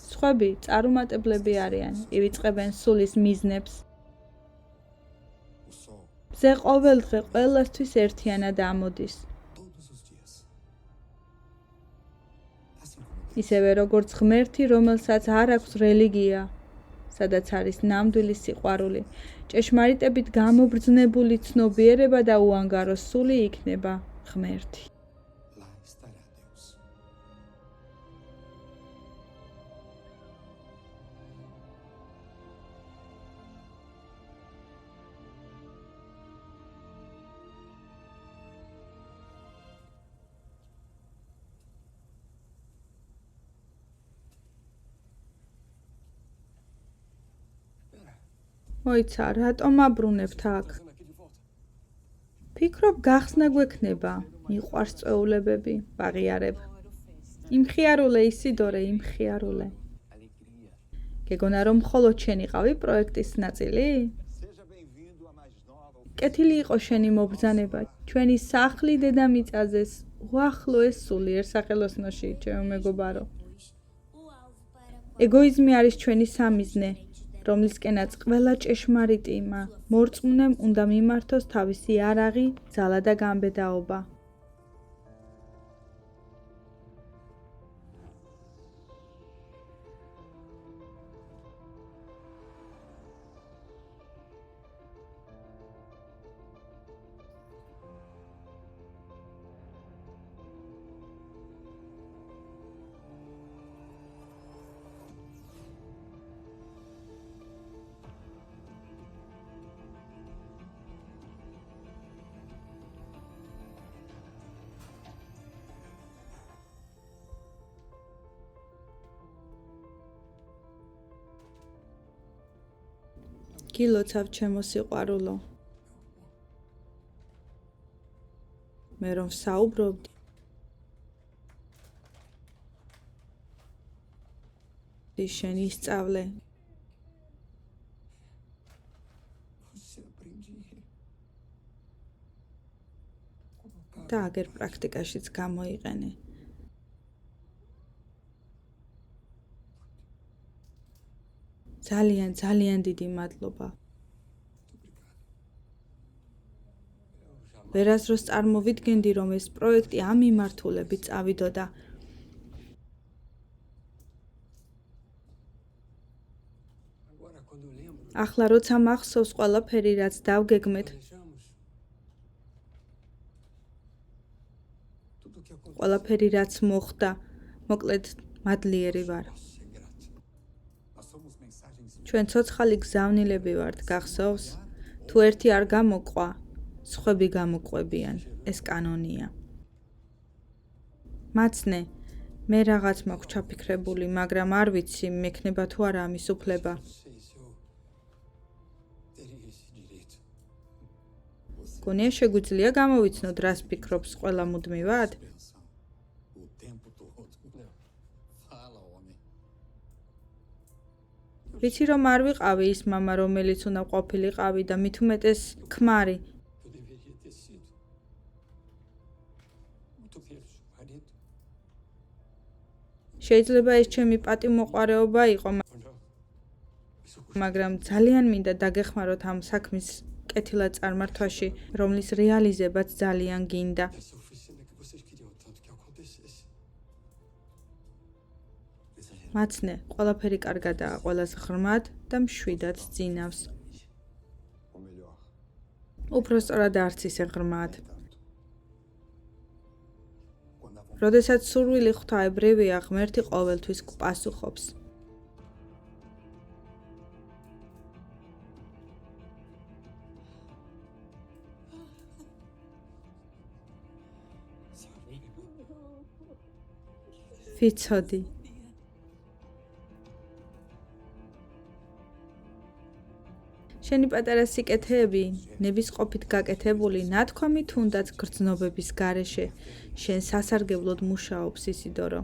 სხვები წარუმატებლები არიან, ივიწყებენ სულის მიზნებს. მზე ყოველდღე ყველასთვის ერთიანად ამოდის. ისევე როგორც ღმერთი, რომელსაც არ აქვს რელიგია, სადაც არის ნამდვილი სიყვარული, ჭეშმარიტებით გამობრძნებული ცნობიერება და უანგარო სული იქნება ღმერთი. მოიცა, რატომ აბრუნებთ აქ? ფიქრობ გახსნა გვექნება, მიყვარს წვეულებები, ვაღიარებ. იმხიარულე ისიდორე, იმხიარულე. გეგონა რომ მხოლოდ შენ იყავი პროექტის ნაწილი? კეთილი იყო შენი მობრძანება, ჩვენი სახლი დედამიწაზეს უახლოეს სულიერ სახელოსნოში, ჩემო მეგობარო. ეგოიზმი არის ჩვენი სამიზნე. რომლისკენაც ყველა ჭეშმარიტმა მორწმუნემ უნდა მიმართოს თავისი არაღი, ძალა და გამბედაობა. გილოცავ ჩემო სიყვარულო. მე რომ ვსაუბრობდი, შენ ისწავლე. Você aprendi. და აგერ პრაქტიკაშიც გამოიყენე. ძალიან დიდი მადლობა. ვერასდროს წარმოვიდგენდი, რომ ეს პროექტი ამ მიმართულებით წავიდოდა. Agora, quando eu lembro, ახლა როცა მახსოვს ყველაფერი, რაც დავგეგმეთ, planejamos tudo o que aconteceu. ყველაფერი რაც მოხდა, მოკლედ მადლიერი ვარ. Nossa, é grato. Nós somos mensagens ჩვენ ცოცხალი გზავნილები ვართ, გახსოვს? თუ ერთი არ გამოყვა, სხვები გამოყვებიან. ეს კანონია. მაცნე, მე რაღაც მაქვს ჩაფიქრებული, მაგრამ არ ვიცი, მექნება თუ არა ამის უფლება. Não sei se eu teria esse direito. გონია შეგვიძლია გამოვიცნოთ, რას ფიქრობს ყველა მუდმივად? pensão o tempo todo. Fala, homem. ვიცი რომ არ ვიყავი ის მამა, რომელიც უნდა ყოფილიყავი და მით უმეტეს ქმარი. Eu deveria ter sido muito menos marido. შეიძლება ეს ჩემი პატიმოყვარეობა იყო, Ou não. Mas eu მაგრამ ძალიან მინდა დაგეხმაროთ ამ საქმის კეთილად წარმართვაში, რომლის რეალიზებაც ძალიან გინდა. essa oficina que vocês queriam tanto que acontecesse. მაცნე, ყველაფერი კარგადაა, ყველას ღრმად და მშვიდად ძინავს. Ou melhor, უფრო სწორად არც ისე ღრმად. tanto. Quando a vontade როდესაც სურვილი ღვთაებრივია, ღმერთი ყოველთვის გპასუხობს. Sabe? ვიცოდი. შენი პატარა სიკეთეები, ნებისყოფით გაკეთებული, ნათქვამი თუნდაც გრძნობების გარეშე, შენ სასარგებლოდ მუშაობს ისიდორო.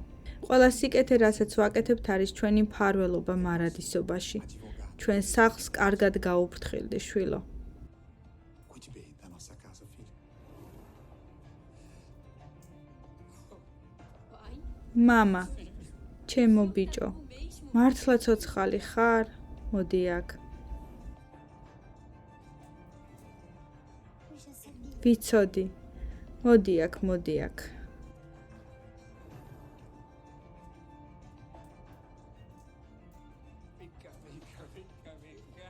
ყველა სიკეთე, რასაც ვაკეთებთ, არის ჩვენი მფარველობა მარადისობაში. ჩვენ სახლს კარგად გაუფრთხილდი, შვილო. cuide bem da nossa casa, filho. მამა, ჩემო ბიჭო, მართლა ცოცხალი ხარ? მოდი აქ. ვიცოდი. მოდი აქ, მოდი აქ. Vem cá, vem cá, vem cá, vem cá.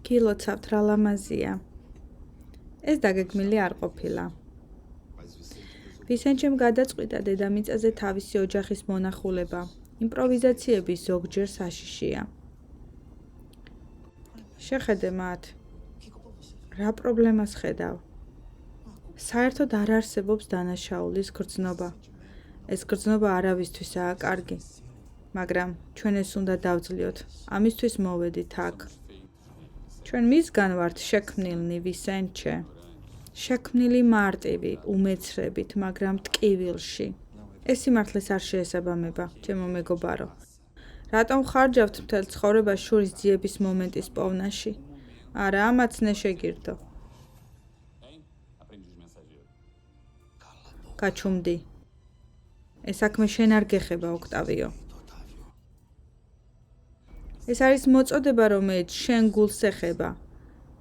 გილოცავთ რა ლამაზია. ეს დაგეგმილი არ ყოფილა. ვისენჩემ გადაწყვიტა დედამიწაზე თავისი ოჯახის მონახულება. იმპროვიზაციები ზოგჯერ საშიშია. შეხედე მათ. რა პრობლემას ხედავ? საერთოდ არ არსებობს დანაშაულის გრძნობა. ეს გრძნობა არავისთვისაა კარგი. მაგრამ ჩვენ ეს უნდა დავძლიოთ. ამისთვის მოვედით აქ. ჩვენ მისგან ვართ შექმნილნი, ვისენჩე. შექმნილი მარტივი, უმეცრებით, მაგრამ ტკივილში. ეს სიმართლეს არ შეესაბამება, ჩემო მეგობარო. რატომ ხარჯავთ მთელ ცხოვრებას შურის ძიების მომენტის პოვნაში? არა, ამაც ნეშეგირდო. Aprendi de mensageiro. გაჩუმდი. ეს საქმე შენ არ გეხება, ოქტავიო. ეს არის მოწოდება, რომელიც შენ გულს ეხება.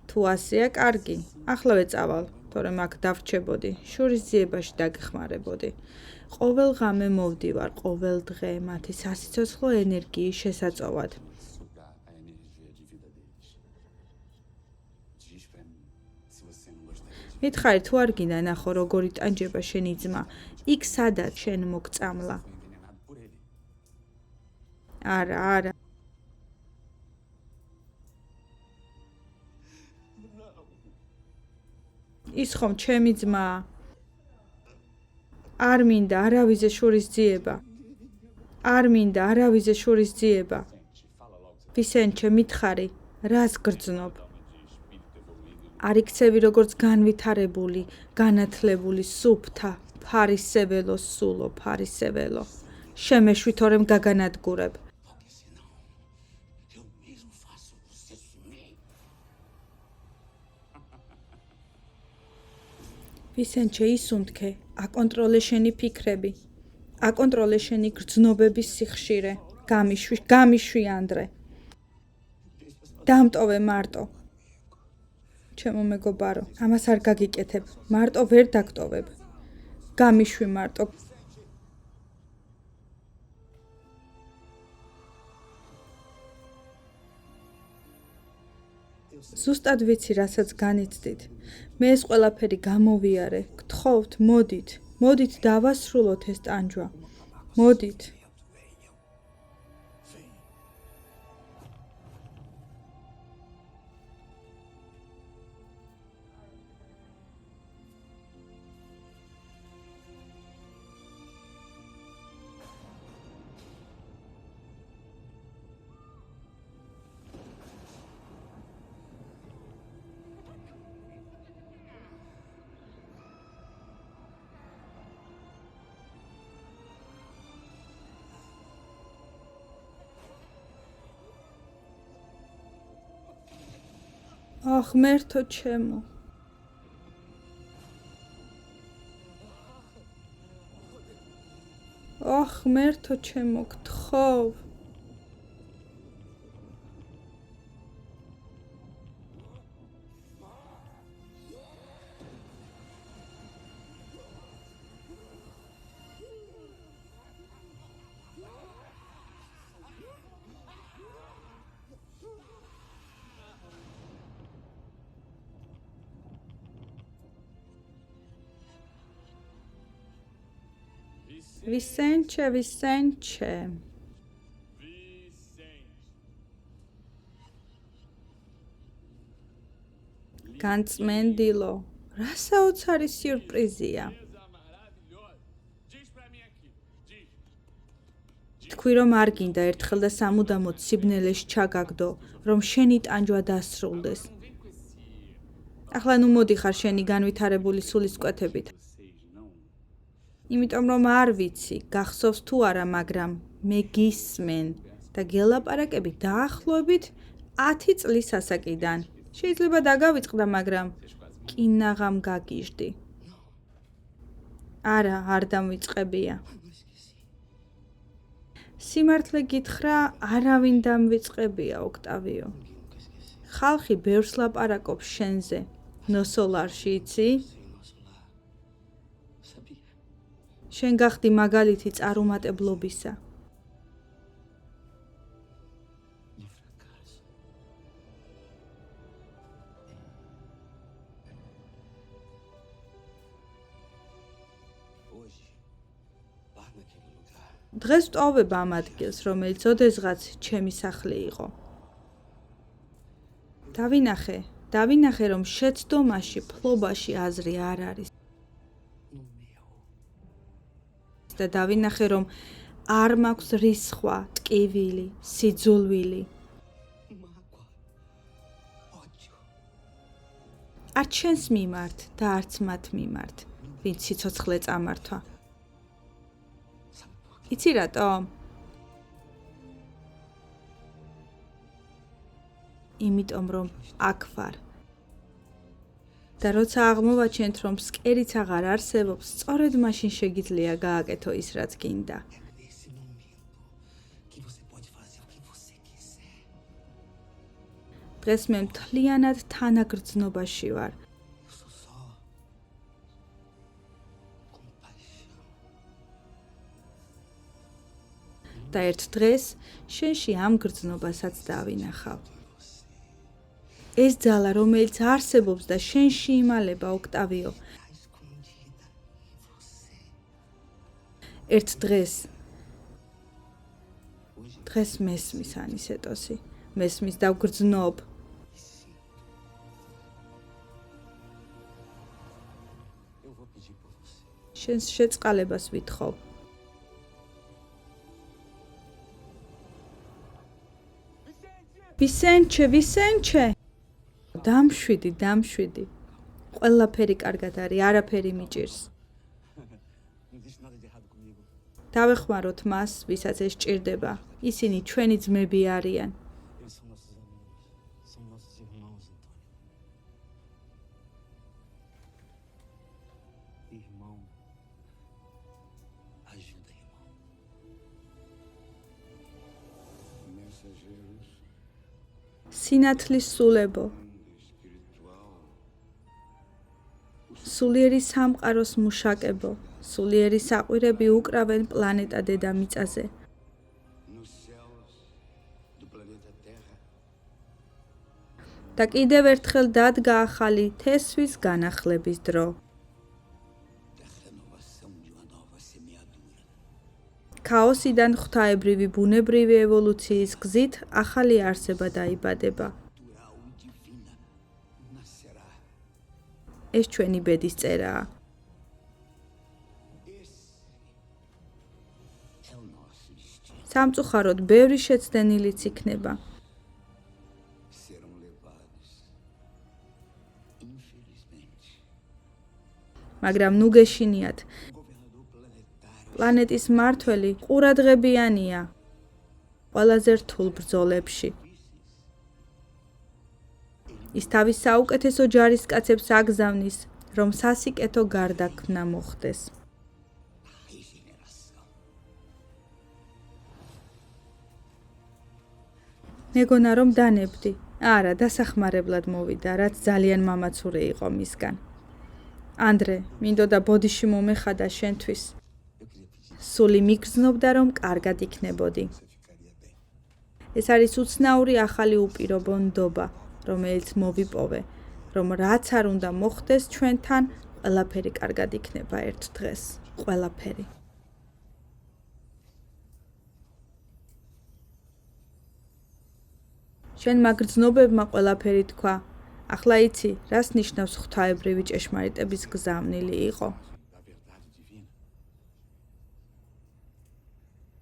თუ ასეა, კარგი. ახლავე წავალ, თორემ აქ დავრჩებოდი, შურის ძიებაში დაგეხმარებოდი. ყოველ ღამე მოვდივარ, ყოველ დღე მათი სასიცოცხლო ენერგიის შესაწოვად. Sugar a energia de vida deles. Diz pra mim se você não gostaria de მითხარი თუ არ გინდა ნახო როგორ იტანჯება შენი ძმა, იქ სადაც შენ მოგწამლა. ser envenenado por ele. არა. ის ხომ ჩემი ძმაა. არ მინდა არავიზე შურის ძიება. არ მინდა არავიზე შურის ძიება. ვისენჩე, მითხარი, რას გრძნობ? არ იქცევი როგორც განვითარებული, განათლებული სუფთა, ფარისეველო სულო, ფარისეველო. შემეშვი თორემ გაგანადგურებ. Porque senão eu mesmo faço você sumir. ვისენჩე, ისუნთქე, აკონტროლე შენი ფიქრები. აკონტროლე შენი გრძნობების სიხშირე. გამიშვი ანდრე. დამტოვე მარტო. ჩემო მეგობარო, ამას არ გაგიკეთებ. მარტო ვერ დაგტოვებ. გამიშვი მარტო. ზუსტად ვიცი, რასაც განიცდით. მე ეს ყველაფერი გამოვიარე. გთხოვთ, მოდით დავასრულოთ ეს ტანჯვა. მოდით. აх, მერთო ჩემო. აх, მერთო ჩემო, გთხოვ. ვისენჩე. განწმენდილო, რა საოცარი სიურპრიზია. თქვი რომ არ გინდა ერთხელ და სამუდამოდ სიბნელეში ჩაგაგდო, რომ შენი ტანჯვა დასრულდეს. ახლა ნუ მოდიხარ შენი განვითარებული სულისკვეთებით. იმიტომ რომ არ ვიცი, გახსოვს თუ არა, მაგრამ მე გისმენ და გელაპარაკები დაახლოებით 10 წლის ასაკიდან. შეიძლება დაგავიწყდა, მაგრამ კინაღამ გაგიჟდი. არა, არ დამვიწყებია. სიმართლე გითხრა, არავინ დამვიწყებია, ოქტავიო. ხალხი ბევრს ლაპარაკობს შენზე. ნოსოლარში, იცი? შენ გახდი მაგალითი წარუმატებლობისა. დღეს ვტოვებ ამ ადგილს, რომელიც ოდესღაც ჩემი სახლი იყო. დავინახე, რომ შეცდომაში, ფლობაში აზრი არ არის. და დავინახე, რომ არ მაქვს რისხვა, ტკივილი, სიძულვილი. არც შენს მიმართ და არც მათ მიმართ, ვინც სიცოცხლე წამართვა. იცი რატო? იმიტომ რომ აქ ვარ. და როცა აღმოვაჩენთ, რომ ფსკერიც აღარ არსებობს, სწორედ მაშინ შეგიძლია გააკეთო ის, რაც გინდა. Nesse momento que você pode fazer o que você quiser. დღეს მე მთლიანად თანაგრძნობაში ვარ. Eu sou só compaixão. და ერთ დღეს შენში ამ გრძნობასაც დავინახავ. ეს ძალა, რომელიც არსებობს და შენში იმალება, ოქტავიო, Está escondida em você. ერთ დღეს მესმის ანისეტოსი, მესმის და ვგრძნობ. Eu vou pedir por você. შენს შეწყალებას ვითხოვ. ვისენჩე. დამშვიდი. ყველაფერი კარგად არის, არაფერი მიჭირს. Não existe nada de errado comigo. დავეხმაროთ მას, ვისაც ეს ჭირდება. ისინი ჩვენი ძმები არიან. Eles são nossos amigos. São nossos irmãos, Antônio. Irmão. Ajuda, irmão. Mensageiros სინათლის სულებო, espiritual. სულიერი სამყაროს მუშაკებო, სულიერი საყვირები უკრავენ პლანეტა დედამიწაზე. Nos céus do planeta Terra. და კიდევ ერთხელ დადგა ახალი თესვის განახლების დრო. Da renovação de uma nova semeadura. ქაოსიდან ღვთაებრივი ბუნებრივი ევოლუციის გზით ახალი არსება დაიბადება. Natural e divina nascerá. ეს ჩვენი ბედის წერაა. Esse é o nosso destino. სამწუხაროდ ბევრი შეცდენილიც იქნება. Serão levados. Infelizmente. მაგრამ ნუ გეშინიათ, Governador planetário. პლანეტის მმართველი ყურადღებიანია ყველაზე რთულ ბრძოლებში. ის თავის საუკეთესო ჯარისკაცებს აგზავნის, რომ სასიკეთო გარდაქმნა მოხდეს. Regeneração. მეგონა რომ დანებდი. არა, დასახმარებლად მოვიდა, რაც ძალიან მამაცური იყო მისგან. ანდრე, მინდოდა ბოდიში მომეხადა შენთვის. Eu queria pedir. სული მიგრძნობდა, რომ კარგად იქნებოდი. Você ficaria bem. ეს არის უცნაური ახალი უპირობო ნდობა, რომელიც მოვიპოვე, რომ რაც არ უნდა მოხდეს ჩვენთან, ყველაფერი კარგად იქნება ერთ დღეს. ყველაფერი. შენ მაგრძნობებმა ყველაფერი თქვა. ახლა იცი, რას ნიშნავს ღვთაებრივი ჭეშმარიტების გზავნილი იყო. Da verdade divina.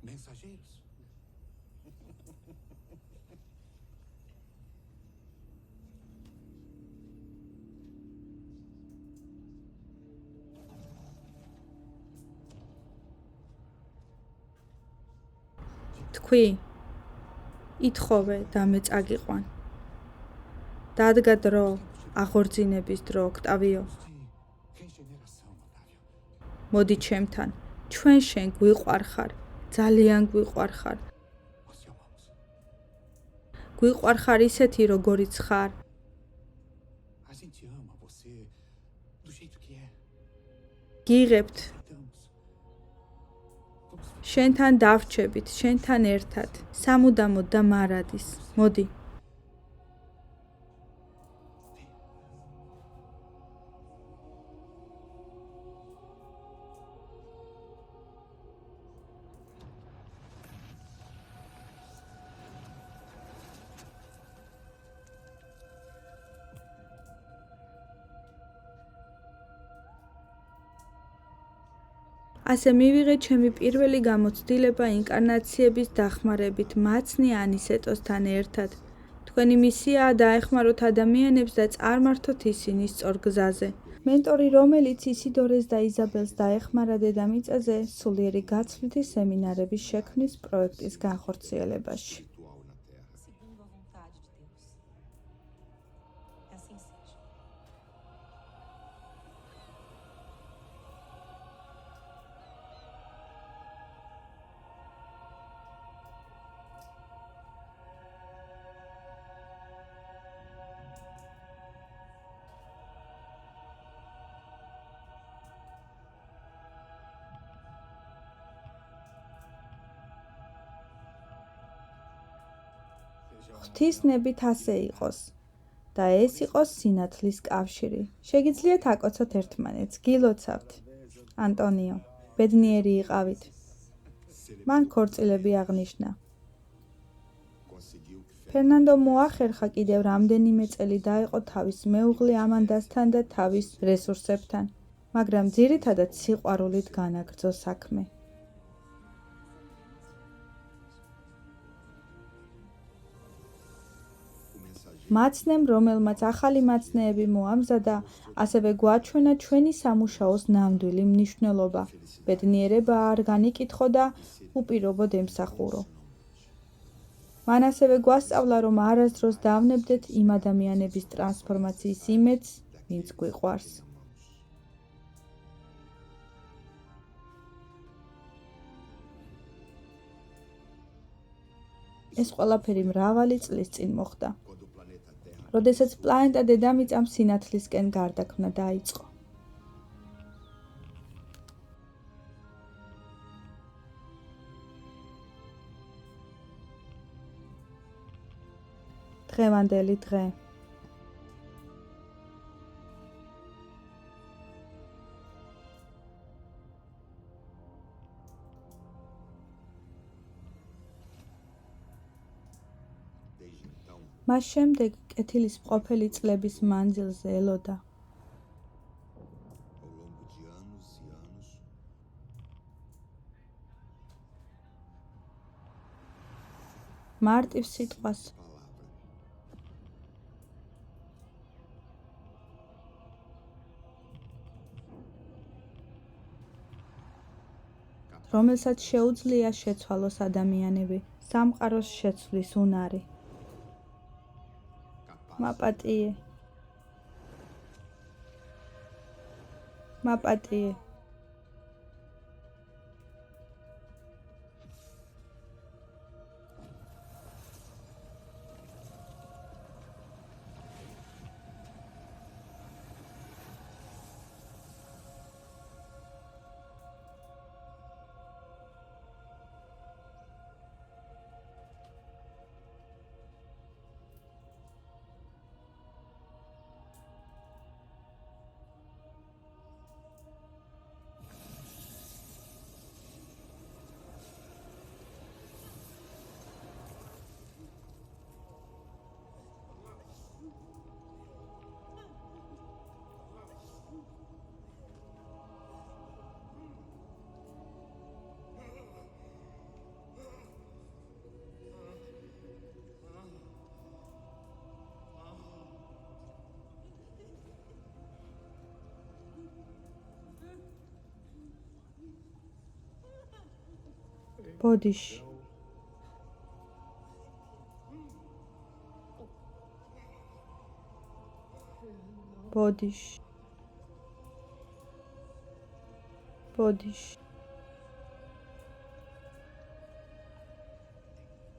Mensageiros. თქვი, ითხოვე და მე წაგიყვან. დადგა დრო, აღორძინების დრო, ოქტავიო. De regeneração, Otávio. მოდი ჩემთან, ჩვენ შენ გვიყვარხარ, ძალიან გვიყვარხარ. Nós te amamos. გვიყვარხარ ისეთი, როგორიც ხარ. A gente ama você do jeito que é. გიღებთ, Damos. Vamos შენთან დავრჩებით, შენთან ერთად, სამუდამოდ და მარადის. მოდი. ასე მივიღე ჩემი პირველი გამოცდილება ინკარნაციების დახმარებით მაცნი ანისეტოსთან ერთად. თქვენი მისიაა დაეხმაროთ ადამიანებს და წარმართოთ ისინი სწორ გზაზე. მენტორი, რომელიც ისიდორეს და იზაბელს დაეხმარა დედამიწაზე, სულიერი გაცვლითი სემინარების შექმნის პროექტის განხორციელებაში. Segundo a vontade de Deus. Assim seja. ღვთისნებით ასე იყოს და ეს იყოს სინათლის კავშირი. შეგიძლიათ აკოცოთ ერთმანეთს, გილოცავთ. ანტონიო, ბედნიერი იყავით. მან ქორწილები აღნიშნა. ფერნანდო მოახერხა კიდევ რამდენიმე წელი დაეყო თავის მეუღლე ამანდასთან და თავის რესურსებთან, მაგრამ ძირითადად სიყვარულით განაგრძო საქმე. მაცნემ, რომელმაც ახალი მაცნეები მოამზადა, ასევე გვაჩვენა ჩვენი სამუშაოს ნამდვილი მნიშვნელობა. ბედნიერება არ განიკითხო და უპირობოდ ემსახურო. მან ასევე გვასწავლა, რომ არასდროს დავნებდეთ იმ ადამიანების ტრანსფორმაციის იმედს, ვინც გვიყვარს. ეს ყველაფერი მრავალი წლის წინ მოხდა, როდესაც პლანეტა დედამიწამ სინათლისკენ გარდაქმნა დაიწყო. დღევანდელი დღე. მას შემდეგ კეთილის მყოფელი წლების მანძილზე ელოდა. მარტივ სიტყვას. რომელსაც შეუძლია შეცვალოს ადამიანები, სამყაროს შეცვლის უნარი. მაპატიე. მაპატიე. ბოდიში. ბოდიში. ბოდიში.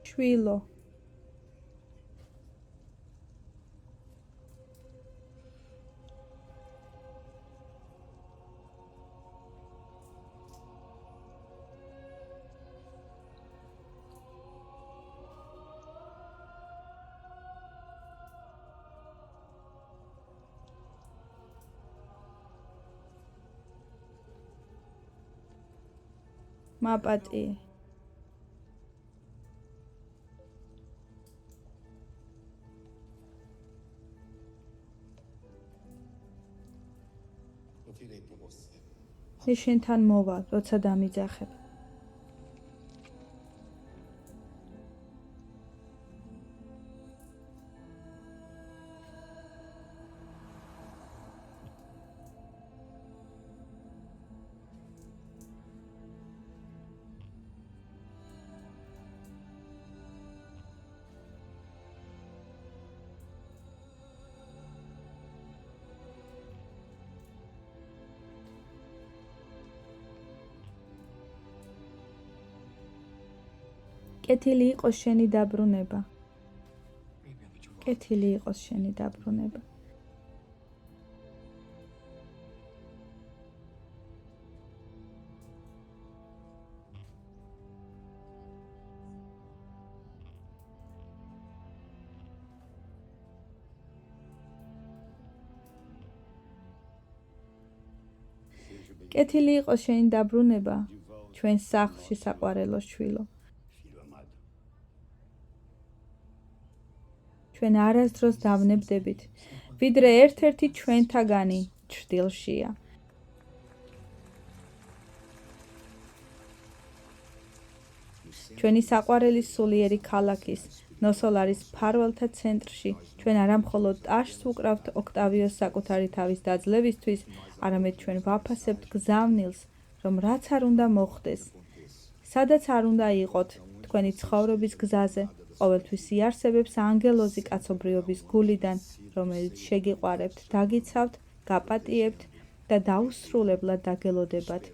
შვილო. მაპატიე. Eu virei por você. მე შენთან მოვალ, როცა დამიძახებ. კეთილი იყოს შენი დაბრუნება. Remember tomorrow. კეთილი იყოს შენი დაბრუნება. კეთილი იყოს შენი დაბრუნება ჩვენ სახლში საყვარელო შვილო. filho amado. ჩვენ არასდროს დავნებდებით, ვიდრე ერთ-ერთი ჩვენთაგანი ჩრდილშია. ჩვენი საყვარელი სულიერი ქალაქის, ნოსოლარის მფარველთა ცენტრში ჩვენ არა მხოლოდ ტაშს ვუკრავთ ოქტავიოს საკუთარი თავის დაძლევისთვის, არამედ ჩვენ ვაფასებთ გზავნილს, რომ რაც არ უნდა მოხდეს, სადაც არ უნდა იყოთ თქვენი ცხოვრების გზაზე, ყოველთვის იარსებებს ანგელოზი კაცობრიობის გულიდან, რომელიც შეგიყვარებთ, დაგიცავთ, გაპატიებთ და დაუსრულებლად დაგელოდებათ,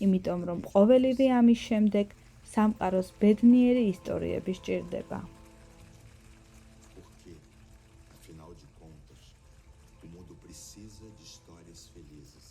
იმიტომ რომ ყოველივე ამის შემდეგ სამყაროს ბედნიერი ისტორიები სჭირდება. Porque, afinal de contas, o mundo precisa de histórias felizes.